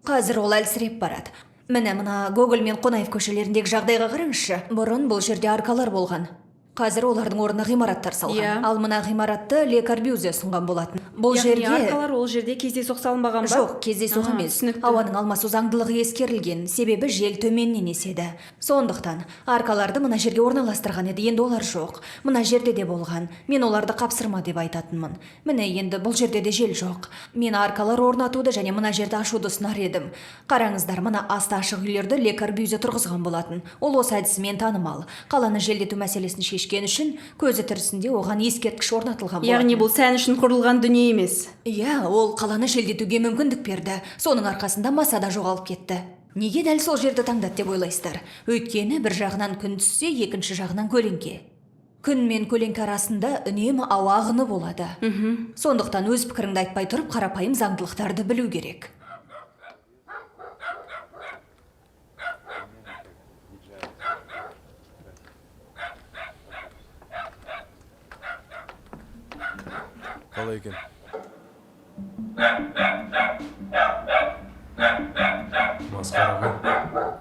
Қазір ол әлсіреп барады. Мына Гоголь мен Қонаев көшелеріндегі жағдайға қараңызшы. Бұрын бұл жерде аркалар болған. Қазір олардың орнына ғимараттар салған. Ал мына ғимаратты Ле Корбюзье ұсынған болатын. Бұл жерге аркалар ол жерде кездейсоқ салынбаған ба? Жоқ, кездейсоқ емес. Ауаның алмасу заңдылығы ескерілген, себебі жел төменнен еседі. Сондықтан аркаларды мына жерге орналастырған еді, енді олар жоқ. Мына жерде де болған. Мен оларды қапсырма деп айтатынмын. Міне енді бұл жерде де жел жоқ. Мен аркалар орнатуды және мына жерді ашуды ұсынар едім. Қараңыздар, мына асты ашық үйлерді Ле Корбюзье тұрғызған болатын. Ол осы әдісімен танымал. Қаланы желдету мәселесін шешкен үшін көзі тірісінде оған ескерткіш орнатылған болатын. Яғни бұл сән үшін құрылған дүние емес. Иә, ол қаланы желдетуге мүмкіндік берді. Соның арқасында масада жоғалып кетті. Неге дәл сол жерді таңдады деп ойлайсыздар? Өйткені бір жағынан күн түссе, екінші жағынан көлеңке. Күн мен көлеңке арасында үнемі ауа ағыны болады. Сондықтан өз пікіріңді айтпай тұрып, қарапайым заңдылықтарды білу керек. Қалай екен? Масқара ғой.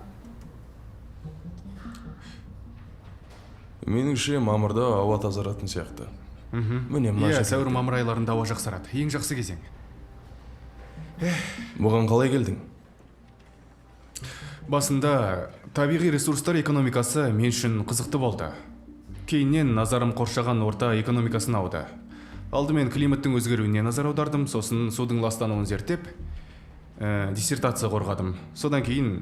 Меніңше мамырда ауа тазаратын сияқты. Міне мына Иә, сәуір мамыр айларында ауа жақсарады. Ең жақсы кезең. Бұған қалай келдің? Басында табиғи ресурстар экономикасы мен үшін қызықты болды. Кейіннен назарым қоршаған орта экономикасын ауды. Алдымен климаттың өзгеруіне назар аудардым, сосын судың ластануын зерттеп, диссертация қорғадым. Содан кейін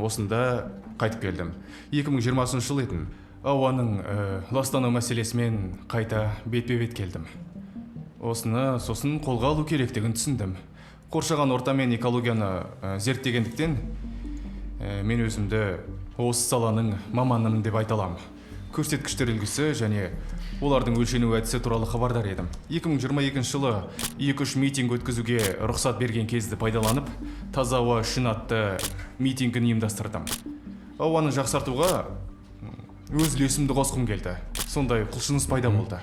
осында қайтып келдім. 2020 жыл етін. Ауаның ластану мәселесімен қайта бетпе-бет келдім. Осыны сосын қолға алу керектігін түсіндім. Қоршаған орта мен экологияны зерттегендіктен мен өзімді осы саланың маманымын деп айта аламын. Көрсеткіштер үлгісі және олардың өлшену әдісі туралы хабардар едім. 2022 жылы 2-3 митинг өткізуге рұқсат берген кезді пайдаланып, таза ауа үшін атты митингін ұйымдастырдым. Ауаны жақсартуға өз үлесімді қосқым келді. Сондай құлшыныс пайда болды.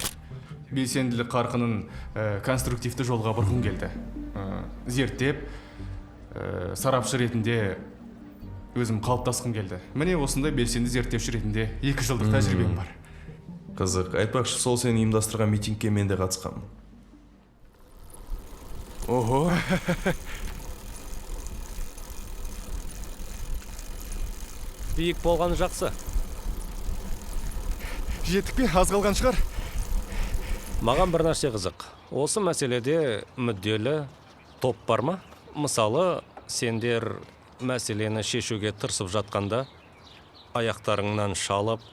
Белсенділік қарқынын конструктивті жолға бұрғым келді. Зерттеп, сарапшы ретінде өзім қалыптасқым келді. Міне осындай белсенді зерттеуші ретінде 2 жылдық тәжірибем бар. Қызық, айтпақшы, сол сен ұйымдастырған митингке мен де қатысқанмын. Ого! Биік болғаны жақсы. Жетік пе, аз қалған шығар? Маған бір нәрсе қызық. Осы мәселеде мүдделі топ бар ма? Мысалы, сендер мәселені шешуге тырысып жатқанда, аяқтарыңнан шалып,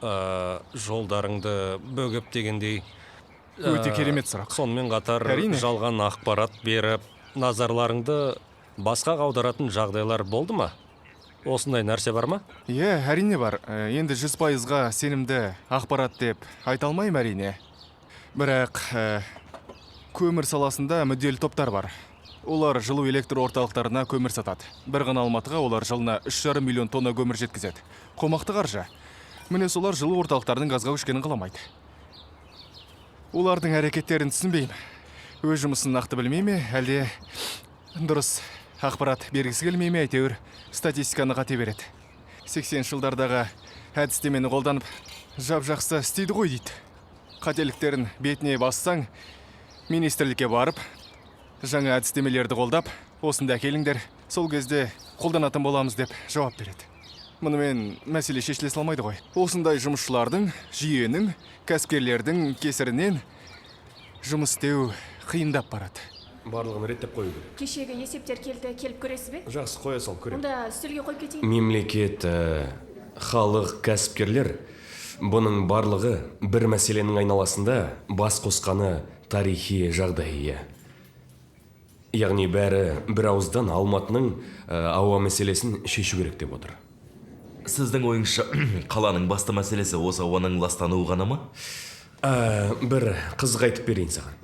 жолдарыңды бөгіп дегендей. Өте керемет сұрақ. Сонымен қатар жалған ақпарат беріп, назарларыңды басқаға аударатын жағдайлар болды ма? Осындай нәрсе бар ма? Иә, әрине бар. Енді 100%-ға сенімді ақпарат деп айта алмаймын әрине. Бірақ көмір саласында мүдделі топтар бар. Олар жылу электр орталықтарына көмір сатады. Бір ғана Алматыға олар жылына 3,5 миллион тонна көмір жеткізеді. Қомақты қаржы. Міне солар жылу орталықтарының газға өшкенін қаламайды. Олардың әрекеттерін түсінбеймін. Өз жұмысын нақты білмей ме, әлде дұрыс ақпарат бергісі келмей ме, әйтеуір статистиканы қате береді. 80 жылдардағы әдістемені қолданып, жап-жақсы істейді ғой дейді. Қателіктерін бетіне бассаң, министрлікке барып, жаңа әдістемелерді қолдап, осында әкеліңдер, сол кезде қолданатын боламыз деп жауап береді. Мұнымен мәселе шешіле салмайды ғой. Осындай жұмысшылардың, жүйенің, кәсіпкерлердің кесірінен жұмыс істеу қиындап барады. Барлығын реттеп қою керек. Кешегі есептер келіп көресіз бе? Жақсы, қоя сал, көрем. Онда үстелге қойып кетейін. Мемлекет, халық, кәсіпкерлер бұның барлығы бір мәселенің айналасында бас қосқаны тарихи жағдайы. Яғни бәрі бір ауыздан Алматының ауа мәселесін шешу керек деп отыр. Сіздің ойыңызша қаланың басты мәселесі осы ауаның ластануы ғана ма? Бір қызық айтып берейін саған.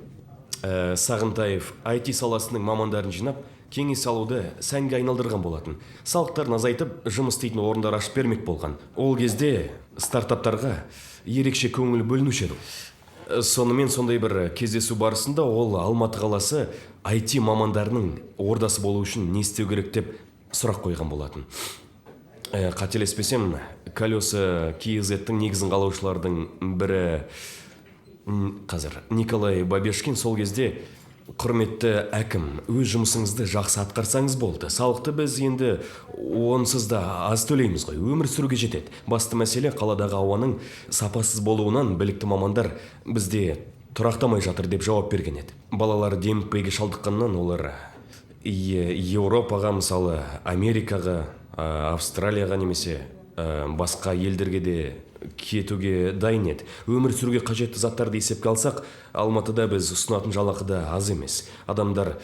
Сағынтаев IT саласының мамандарын жинап, кеңес алуды сәнге айналдырған болатын. Салықтарын азайтып, жұмыс істейтін орындар ашып бермек болған. Ол кезде стартаптарға ерекше көңіл бөлінуші еді. Сонымен сондай бір кездесу барысында ол Алматы қаласы IT мамандарының ордасы болу үшін не істеу керек деп сұрақ қойған болатын. Қателеспесем, колеса KZ-тің негізін қалаушылардың бірі қазір Николай Бабешкин сол кезде: құрметті әкім, өз жұмысыңызды жақсы атқарсаңыз болды. Салықты біз енді онсыз да аз төлейміз ғой, өмір сүруге жетеді. Басты мәселе қаладағы ауаның сапасыз болуынан білікті мамандар бізде тұрақтамай жатыр деп жауап берген еді. Балалар демікпеге шалдыққаннан олар Еуропаға, мысалы Америкаға, Австралияға немесе басқа елдерге де кетуге дайын еді. Өмір сүруге қажетті заттарды есепке алсақ, Алматыда біз ұсынатын жалақы да аз емес. Адамдар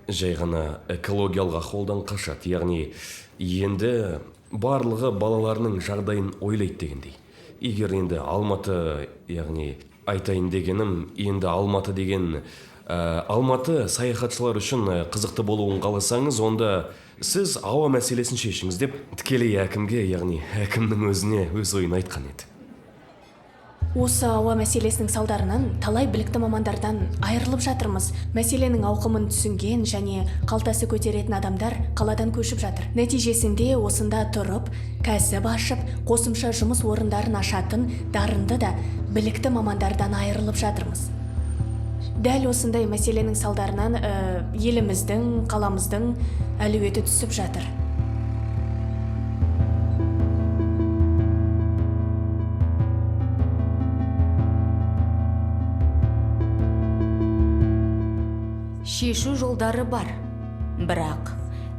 жай ғана экологиялық ахуалдан қашады. Яғни енді барлығы балаларының жағдайын ойлайды дегендей. Егер енді Алматы, яғни айтайын дегенім, енді Алматы деген Алматы саяхатшылар үшін қызықты болуын қаласаңыз, онда сіз ауа мәселесін шешіңіз деп тікелей әкімге, яғни әкімнің өзіне өз ойын айтқан еді. Осы ауа мәселесінің салдарынан талай білікті мамандардан айырылып жатырмыз. Мәселенің ауқымын түсінген және қалтасы көтеретін адамдар қаладан көшіп жатыр. Нәтижесінде осында тұрып, кәсіп ашып, қосымша жұмыс орындарын ашатын дарынды да білікті мамандардан айырылып жатырмыз. Дәл осындай мәселенің салдарынан еліміздің, қаламыздың әлеуеті түсіп жатыр. Шешу жолдары бар, бірақ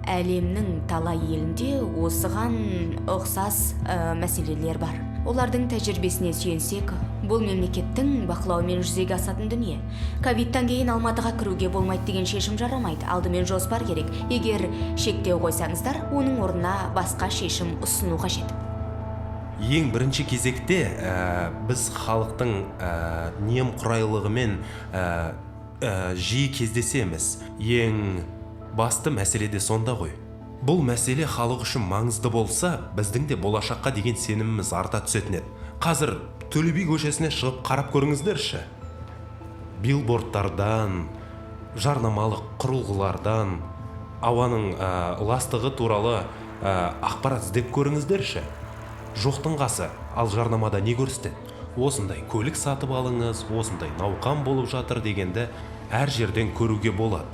әлемнің талай елінде осыған ұқсас мәселелер бар. Олардың тәжірибесіне сүйенсек, бұл мемлекеттің бақылауымен жүзеге асатын дүние. Ковидтан кейін Алматыға кіруге болмайды деген шешім жарамайды. Алдымен жоспар керек. Егер шектеу қойсаңыздар, оның орнына басқа шешім ұсыну қажет. Ең бірінші кезекте біз халықтың немқұрайлығымен жиі кездесеміз. Ең басты мәселе де сонда ғой. Бұл мәселе халық үшін маңызды болса, біздің де болашаққа деген сеніміміз арта түсетін еді. Қазір Төле би көшесіне шығып қарап көріңіздерші. Билбордтардан, жарнамалық құрылғылардан ауаның ластығы туралы ақпарат іздеп көріңіздерші. Жоқтың қасы, ал жарнамада не көрсетеді? Осындай көлік сатып алыңыз, осындай науқан болып жатыр дегенді әр жерден көруге болады.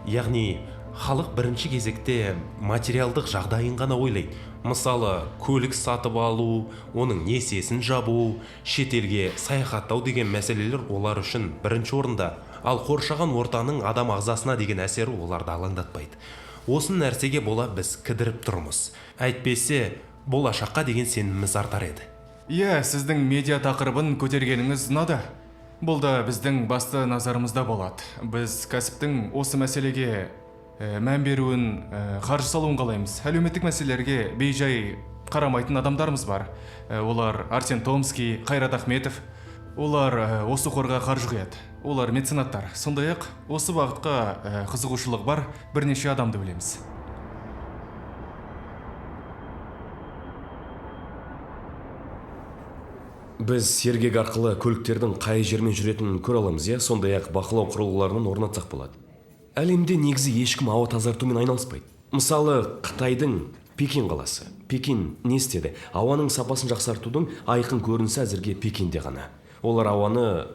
Яғни халық бірінші кезекте материалдық жағдайын ғана ойлайды. Мысалы, көлік сатып алу, оның несиесін жабу, шетелге саяхаттау деген мәселелер олар үшін бірінші орында. Ал қоршаған ортаның адам ағзасына деген әсері оларды алаңдатпайды. Осы нәрсеге бола біз кідіріп тұрмыз. Әйтпесе, болашаққа деген сеніміміз артар еді. Сіздің медиа тақырыбын көтергеніңіз ұнады. Бұл да біздің басты назарымызда болады. Біз кәсіптің осы мәселеге мән беруін, қаржы салуын қалаймыз. Әлеуметтік мәселелерге бейжай қарамайтын адамдарымыз бар. Олар Арсен Томский, Қайрат Ахметов. Олар осы қорға қаржы құяды. Олар меценаттар. Сондай-ақ осы бағытқа қызығушылық бар бірнеше адамды білеміз. Біз сергек арқылы көліктердің қай жермен жүретінін көре аламыз, иә? Сондай-ақ бақылау құрылғыларын орнатсақ болады. Әлемде негізі ешкім ауа тазартумен айналыспайды. Мысалы, Қытайдың Пекин қаласы. Пекин не істеді? Ауаның сапасын жақсартудың айқын көрінісі әзірге Пекинде ғана. Олар ауаны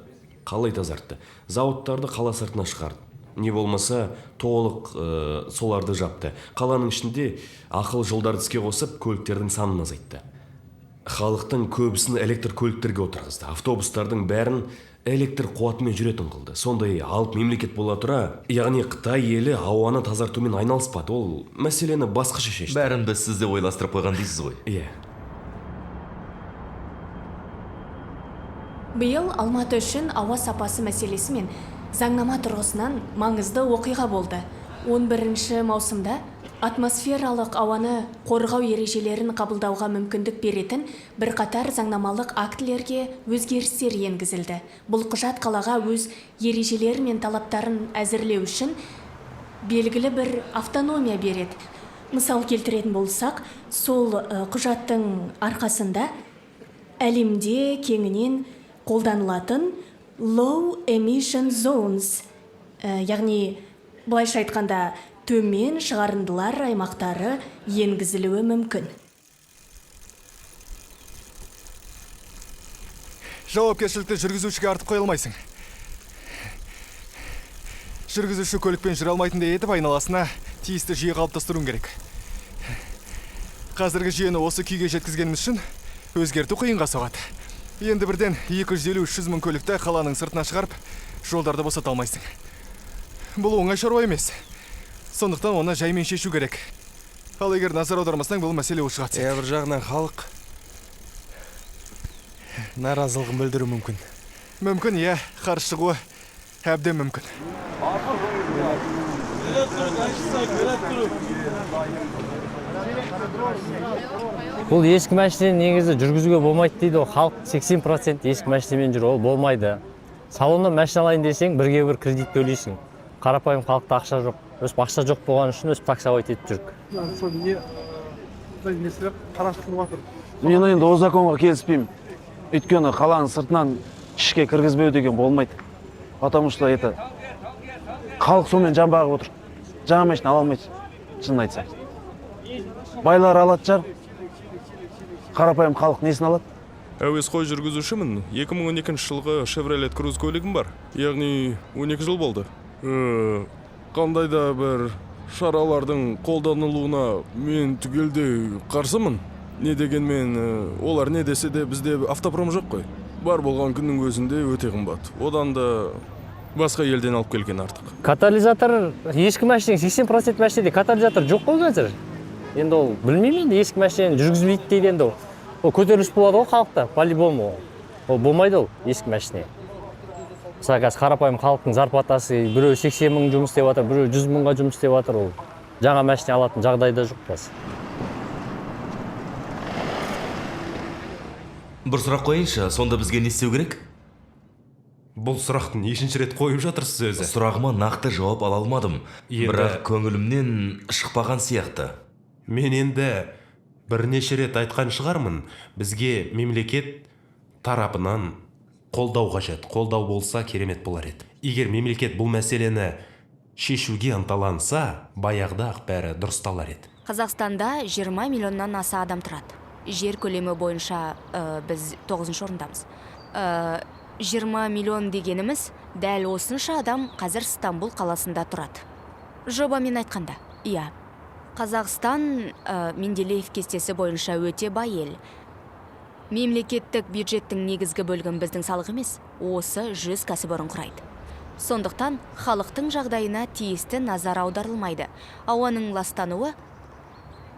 қалай тазартты? Зауыттарды қала сыртына шығарды. Не болмаса толық соларды жапты. Қаланың ішінде ақылы жолдарды іске қосып, көліктердің санын азайтты. Халықтың көбісін электр көліктерге отырғызды. Автобустардың бәрін электр қуатымен жүретін қылды. Сондай алып мемлекет бола тұра, яғни Қытай елі ауаны тазартумен айналыспады. Ол мәселені басқаша шешті. Бәрін біз сізде ойластырып қойған дейсіз ғой. Иә. Биыл Алматы үшін ауа сапасы мәселесі мен заңнама тұрғысынан маңызды оқиға болды. 11 маусымда атмосфералық ауаны қорғау ережелерін қабылдауға мүмкіндік беретін бірқатар заңнамалық актілерге өзгерістер енгізілді. Бұл құжат қалаға өз ережелері мен талаптарын әзірлеу үшін белгілі бір автономия береді. Мысал келтіретін болсақ, сол құжаттың арқасында әлемде кеңінен қолданылатын low emission zones, яғни былайша айтқанда төмен шығарындылар аймақтары енгізілуі мүмкін. Жауапкершілікті жүргізушіге артып қоя алмайсың. Жүргізуші көлікпен жүре алмайтындай етіп айналасына тиісті жүйе қалыптастыруың керек. Қазіргі жүйені осы күйге жеткізгеніміз үшін өзгерту қиынға соғады. Енді бірден 250-300 мың көлікті қаланың сыртына шығарып, жолдарды босата алмайсың. Бұл оңай шаруа емес. Сондықтан оны жаймен шешу керек. Ал егер назар аудармасаң, бұл мәселе ушыға түседі. Бір жағынан халық наразылығын білдіру мүмкін. Мүмкін, иә, қарсы шығуы әбден мүмкін. Бұл ескі машинені негізі жүргізуге болмайды дейді. Халық 80% ескі машинамен жүр, ол болмайды. Салоннан машина алайын десең, бірге бір кредит төлейсің. Қарапайым халықта ақша жоқ. Өсіп ақша жоқ болған үшін өсіп таксовать етіп жүрік. Мен енді о законға келіспеймін. Өйткені қаланың сыртынан ішке кіргізбеу деген болмайды. Потому что это халық сонымен жан бағып отыр. Жаңа машина ала алмайды. Шынын айтса. Байлар алады жар. Қарапайым халық несін алады? Әуесқой жүргізушімін. 2012 жылғы Chevrolet Cruze көлігім бар. Яғни 12 жыл болды. Қандай да бір шаралардың қолданылуына мен түгелдей қарсымын. Не дегенмен, олар не десе де бізде автопром жоқ қой. Бар болған күннің өзінде өте қымбат. Одан да басқа елден алып келген артық. Катализатор, ескі машинең 80% машинеде катализатор жоқ қой қазір. Енді ол білмеймін, ескі машинені жүргізбейді дейді енді. Ол көтеріліс болады ғой халықта, по-любому. Ол болмайды ол ескі машине. Мысалы қазір қарапайым халықтың зарплатасы біреу 80 мың жұмыс істеп жатыр, біреу 100 мыңға жұмыс істеп жатыр, ол жаңа машина алатын жағдайда жоқ қазір. Бір сұрақ қойыншы, сонда бізге не істеу керек? Бұл сұрақты нешінші рет қойып жатырсыз өзі? Сұрағыма нақты жауап ала алмадым. Бірақ көңілімнен шықпаған сияқты. Мен енді бірнеше рет айтқан шығармын, бізге мемлекет тарапынан қолдау қажет. Қолдау болса керемет болар еді. Егер мемлекет бұл мәселені шешуге ынталанса, баяғыда-ақ бәрі дұрысталар еді. Қазақстанда 20 миллионнан аса адам тұрады. Жер көлемі бойынша біз 9-шы орындамыз. 20 миллион дегеніміз дәл осынша адам қазір Стамбул қаласында тұрады. Жобамен айтқанда, иә. Қазақстан Менделеев кестесі бойынша өте бай ел. Мемлекеттік бюджеттің негізгі бөлігін біздің салық емес, осы 100 кәсіпорын құрайды. Сондықтан халықтың жағдайына тиісті назар аударылмайды. Ауаның ластануы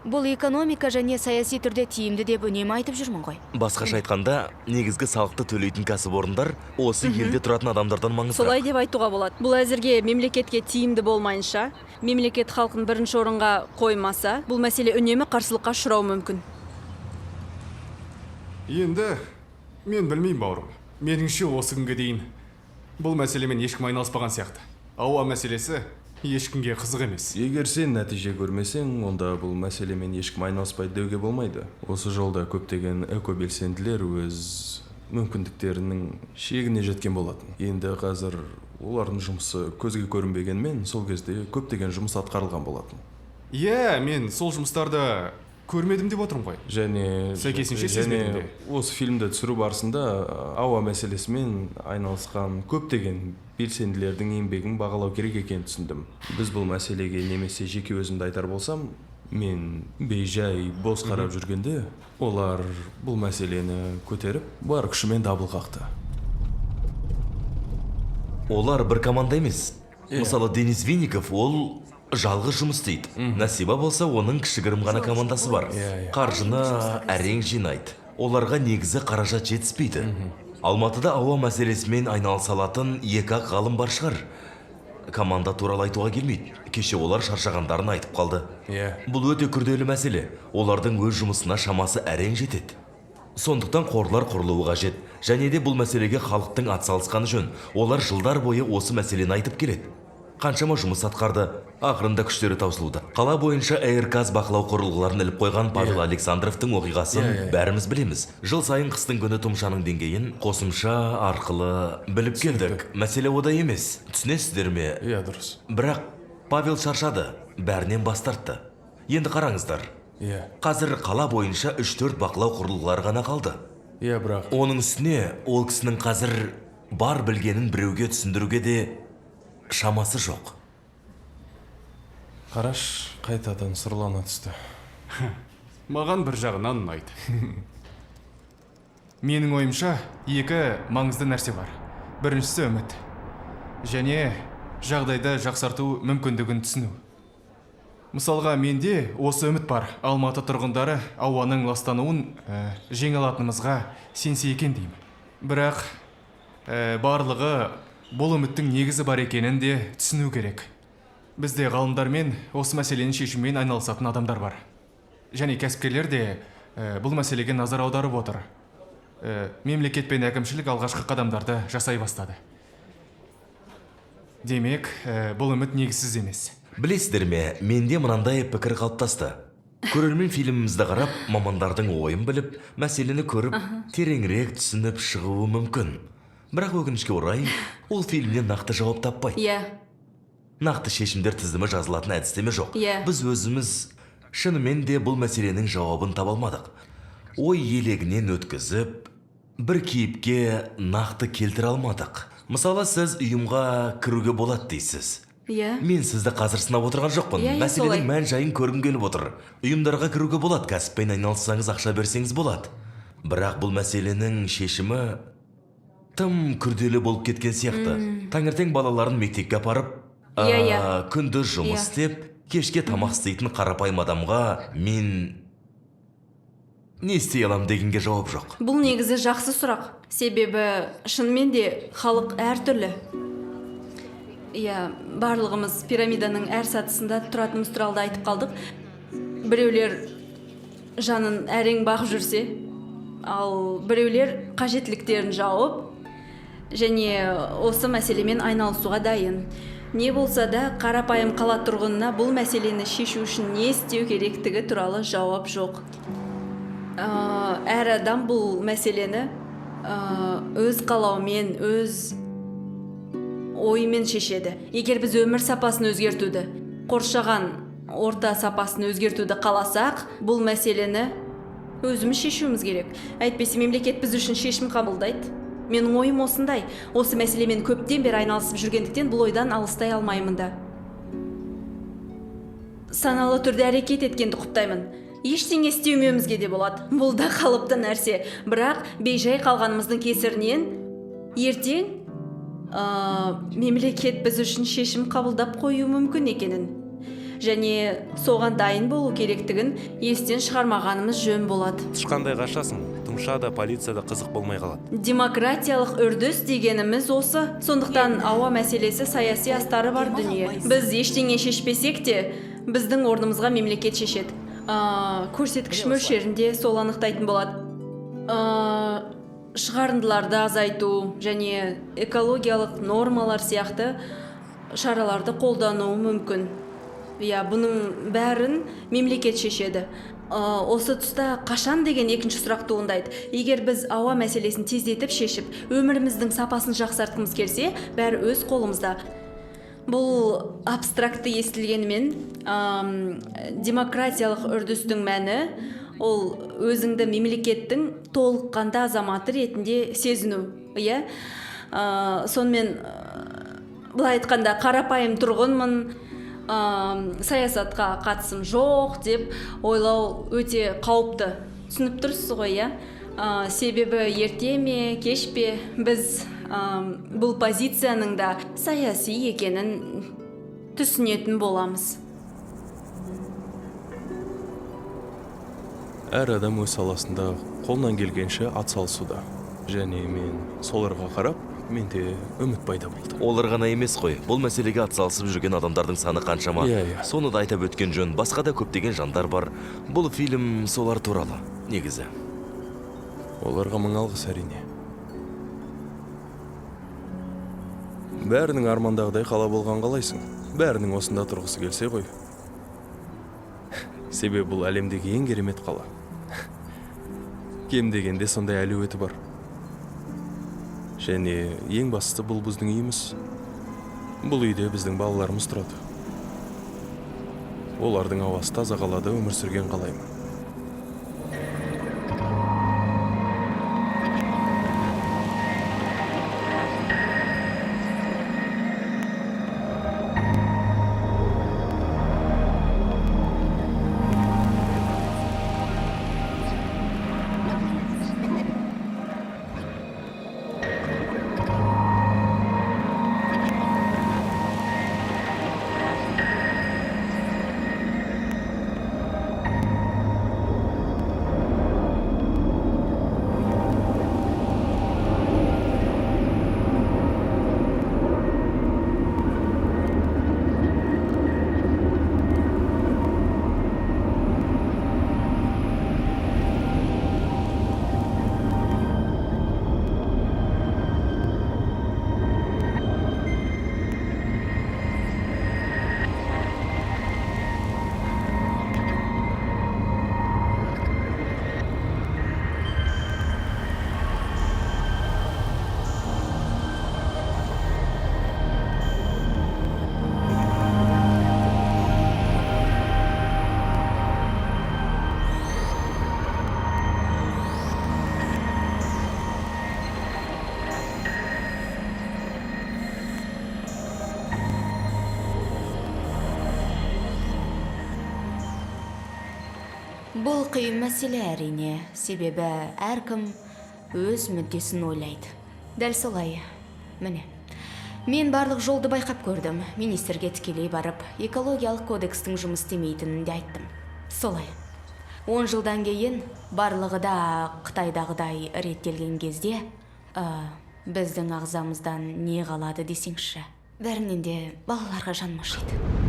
бұл экономика және саяси түрде тиімді деп үнемі айтып жүрмін ғой. Басқаша айтқанда, негізгі салықты төлейтін кәсіпорындар осы елде тұратын адамдардан маңызды. Солай деп айтуға болады. Бұл әзірге мемлекетке тиімді болмайынша, мемлекет халқын бірінші орынға қоймаса, бұл мәселе үнемі қарсылыққа ұшырауы мүмкін. Енді мен білмеймін, бауырым. меніңше осы күнге дейін бұл мәселемен ешкім айналыспаған сияқты. Ауа мәселесі ешкімге қызық емес. Егер сен нәтиже көрмесең, онда бұл мәселемен ешкім айналыспайды деуге болмайды. Осы жолда көптеген экобелсенділер өз мүмкіндіктерінің шегіне жеткен болатын. Енді қазір олардың жұмысы көзге көрінбегенмен, сол кезде көптеген жұмыс атқарылған болатын. Иә, мен сол жұмыстарды көрмедім деп отырмын ғой. Және сәйкесінше сезмедім де. Осы фильмді түсіру барысында ауа мәселесімен айналысқан көптеген белсенділердің еңбегін бағалау керек екенін түсіндім. Біз бұл мәселеге немесе жеке өзімді айтар болсам, мен бейжай бос қарап жүргенде, олар бұл мәселені көтеріп, бар күшімен дабыл қақты. Олар бір команда емес. Мысалы, Денис Винников, ол жалғыз жұмыс істейді. Насиба болса, оның кішігірім ғана командасы бар. Қаржыны әрең жинайды. Оларға негізі қаражат жетіспейді. Алматыда ауа мәселесімен айналыса алатын екі-ақ ғалым бар шығар. Команда туралы айтуға келмейді. Кеше олар шаршағандарын айтып қалды. Бұл өте күрделі мәселе. Олардың өз жұмысына шамасы әрең жетеді. Сондықтан қорлар құрылуы қажет. Және де бұл мәселеге халықтың атсалысқаны жөн. Олар жылдар бойы осы мәселені айтып келеді. Қаншама жұмыс атқарды, ақырында күштері таусылуда. Қала бойынша АРКаз бақылау құрылғыларын іліп қойған Павел Александровтың оқиғасын бәріміз білеміз. Жыл сайын қыстың күні тұмшаның деңгейін қосымша арқылы біліп келдік. Мәселе ода емес. Түсінесіздер ме? Иә, дұрыс. Бірақ Павел шаршады, бәрінен бас тартты. Енді қараңыздар. Қазір қала бойынша 3-4 бақылау құрылғылары ғана қалды. Бірақ оның үстіне ол кісінің қазір бар білгенін біреуге түсіндіруге де шамасы жоқ. Қараш, қайтадан сұрлана түсті. Маған бір жағынан ұнайды. Менің ойымша, екі маңызды нәрсе бар. Біріншісі үміт. Және жағдайды жақсарту мүмкіндігін түсіну. Мысалға, менде осы үміт бар. Алматы тұрғындары ауаның ластануын жеңе алатынымызға сенсе екен деймін. Бірақ барлығы бұл үміттің негізі бар екенін де түсіну керек. Бізде ғалымдармен осы мәселені шешумен айналысатын адамдар бар. Және кәсіпкерлер де бұл мәселеге назар аударып отыр. Мемлекет пен әкімшілік алғашқы қадамдарды жасай бастады. Демек, бұл үміт негізсіз емес. Білесіздер ме, менде мынандай пікір қалыптасты. Көрермен фильмімізді қарап, мамандардың ойын біліп, мәселені көріп, тереңірек түсініп шығуы мүмкін. Бірақ өкінішке орай, ол фильмнен нақты жауап таппайды. Нақты шешімдер тізімі жазылатын әдістеме жоқ. Біз өзіміз шынымен де бұл мәселенің жауабын таба алмадық. Ой елегінен өткізіп, бір кейіпке нақты келтіре алмадық. Мысалы, сіз ұйымға кіруге болады дейсіз. Мен сізді қазір сынап отырған жоқпын. Мәселенің мән жайын көргім келіп отыр. Ұйымдарға кіруге болады, кәсіппен айналыссаңыз ақша берсеңіз болады. Бірақ бұл мәселенің шешімі тым күрделі болып кеткен сияқты. Таңертең балаларын мектепке апарып, күндіз жұмыс істеп, кешке тамақ істейтін қарапайым адамға мен не істей алам дегенге жауап жоқ. Бұл негізі жақсы сұрақ. Себебі шынымен де халық әртүрлі. Барлығымыз пирамиданың әр сатысында тұратынымыз туралы айтып қалдық. Біреулер жанын әрең бағып жүрсе, ал біреулер қажеттіліктерін жауып, және осы мәселемен айналысуға дайын. Не болса да, қарапайым қала тұрғынына бұл мәселені шешу үшін не істеу керектігі туралы жауап жоқ. Әр адам бұл мәселені өз қалауымен, өз ойымен шешеді. Егер біз өмір сапасын өзгертуді, қоршаған орта сапасын өзгертуді қаласақ, бұл мәселені өзіміз шешуіміз керек. Әйтпесе мемлекет біз үшін шешім қабылдайды. Менің ойым осындай. Осы мәселемен көптен бері айналысып жүргендіктен бұл ойдан алыстай алмаймын да. Саналы түрде әрекет еткенді құптаймын. Ештеңе істеумеуімізге де болады. Бұл да қалыпты нәрсе. Бірақ бейжай қалғанымыздың кесірінен ертең мемлекет біз үшін шешім қабылдап қою мүмкін екенін. Және соған дайын болу керектігін естен шығармағанымыз жөн болады. Тышқандай қашасың, тұмша да полиция да қызық болмай қалады. Демократиялық үрдіс дегеніміз осы. Сондықтан ауа мәселесі саяси астары бар дүние. Біз ештеңе шешпесек те, біздің орнымызға мемлекет шешеді. Көрсеткіш мөлшерінде сол анықтайтын болады. шығарындыларды азайту және экологиялық нормалар сияқты шараларды қолдануы мүмкін. Иә, бұның бәрін мемлекет шешеді. Осы тұста қашан деген екінші сұрақ туындайды. Егер біз ауа мәселесін тездетіп шешіп, өміріміздің сапасын жақсартқымыз келсе, бәрі өз қолымызда. Бұл абстракты естілгенімен, демократиялық үрдістің мәні ол өзіңді мемлекеттің толыққанды азаматы ретінде сезіну. Иә? Сонымен былай айтқанда қарапайым тұрғынмын, саясатқа қатысым жоқ деп ойлау өте қауіпті. Түсініп тұрсыз ғой, иә? Себебі ерте ме, кеш пе біз бұл позицияның да саяси екенін түсінетін боламыз. Әр адам өз саласында қолынан келгенше атсалысуда. Және мен соларға қарап, менде үміт пайда болды. Олар ғана емес қой. Бұл мәселеге атсалысып жүрген адамдардың саны қаншама. Соны да айтып өткен жөн. Басқа да көптеген жандар бар. Бұл фильм солар туралы, негізі. Оларға мың алғыс әрине. Бәрінің армандағыдай қала болған қалайсың? Бәрінің осында тұрғысы келсе ғой. Себебі бұл әлемдегі ең керемет қала. Кем дегенде сондай әлеуеті бар. Және ең бастысы бұл біздің үйіміз. Бұл үйде біздің балаларымыз тұрады. Олардың ауасы таза қалада өмір сүрген қалаймын. Бұл қиын мәселе әрине, себебі әркім өз мүддесін ойлайды. Дәл солай. Міне, мен барлық жолды байқап көрдім. Министрге тікелей барып, экологиялық кодекстің жұмыс істемейтінін де айттым. Солай. 10 жылдан кейін барлығы да Қытайдағыдай реттелген кезде, біздің ағзамыздан не қалады десеңізші. Бәрінен де балаларға жан ашиды.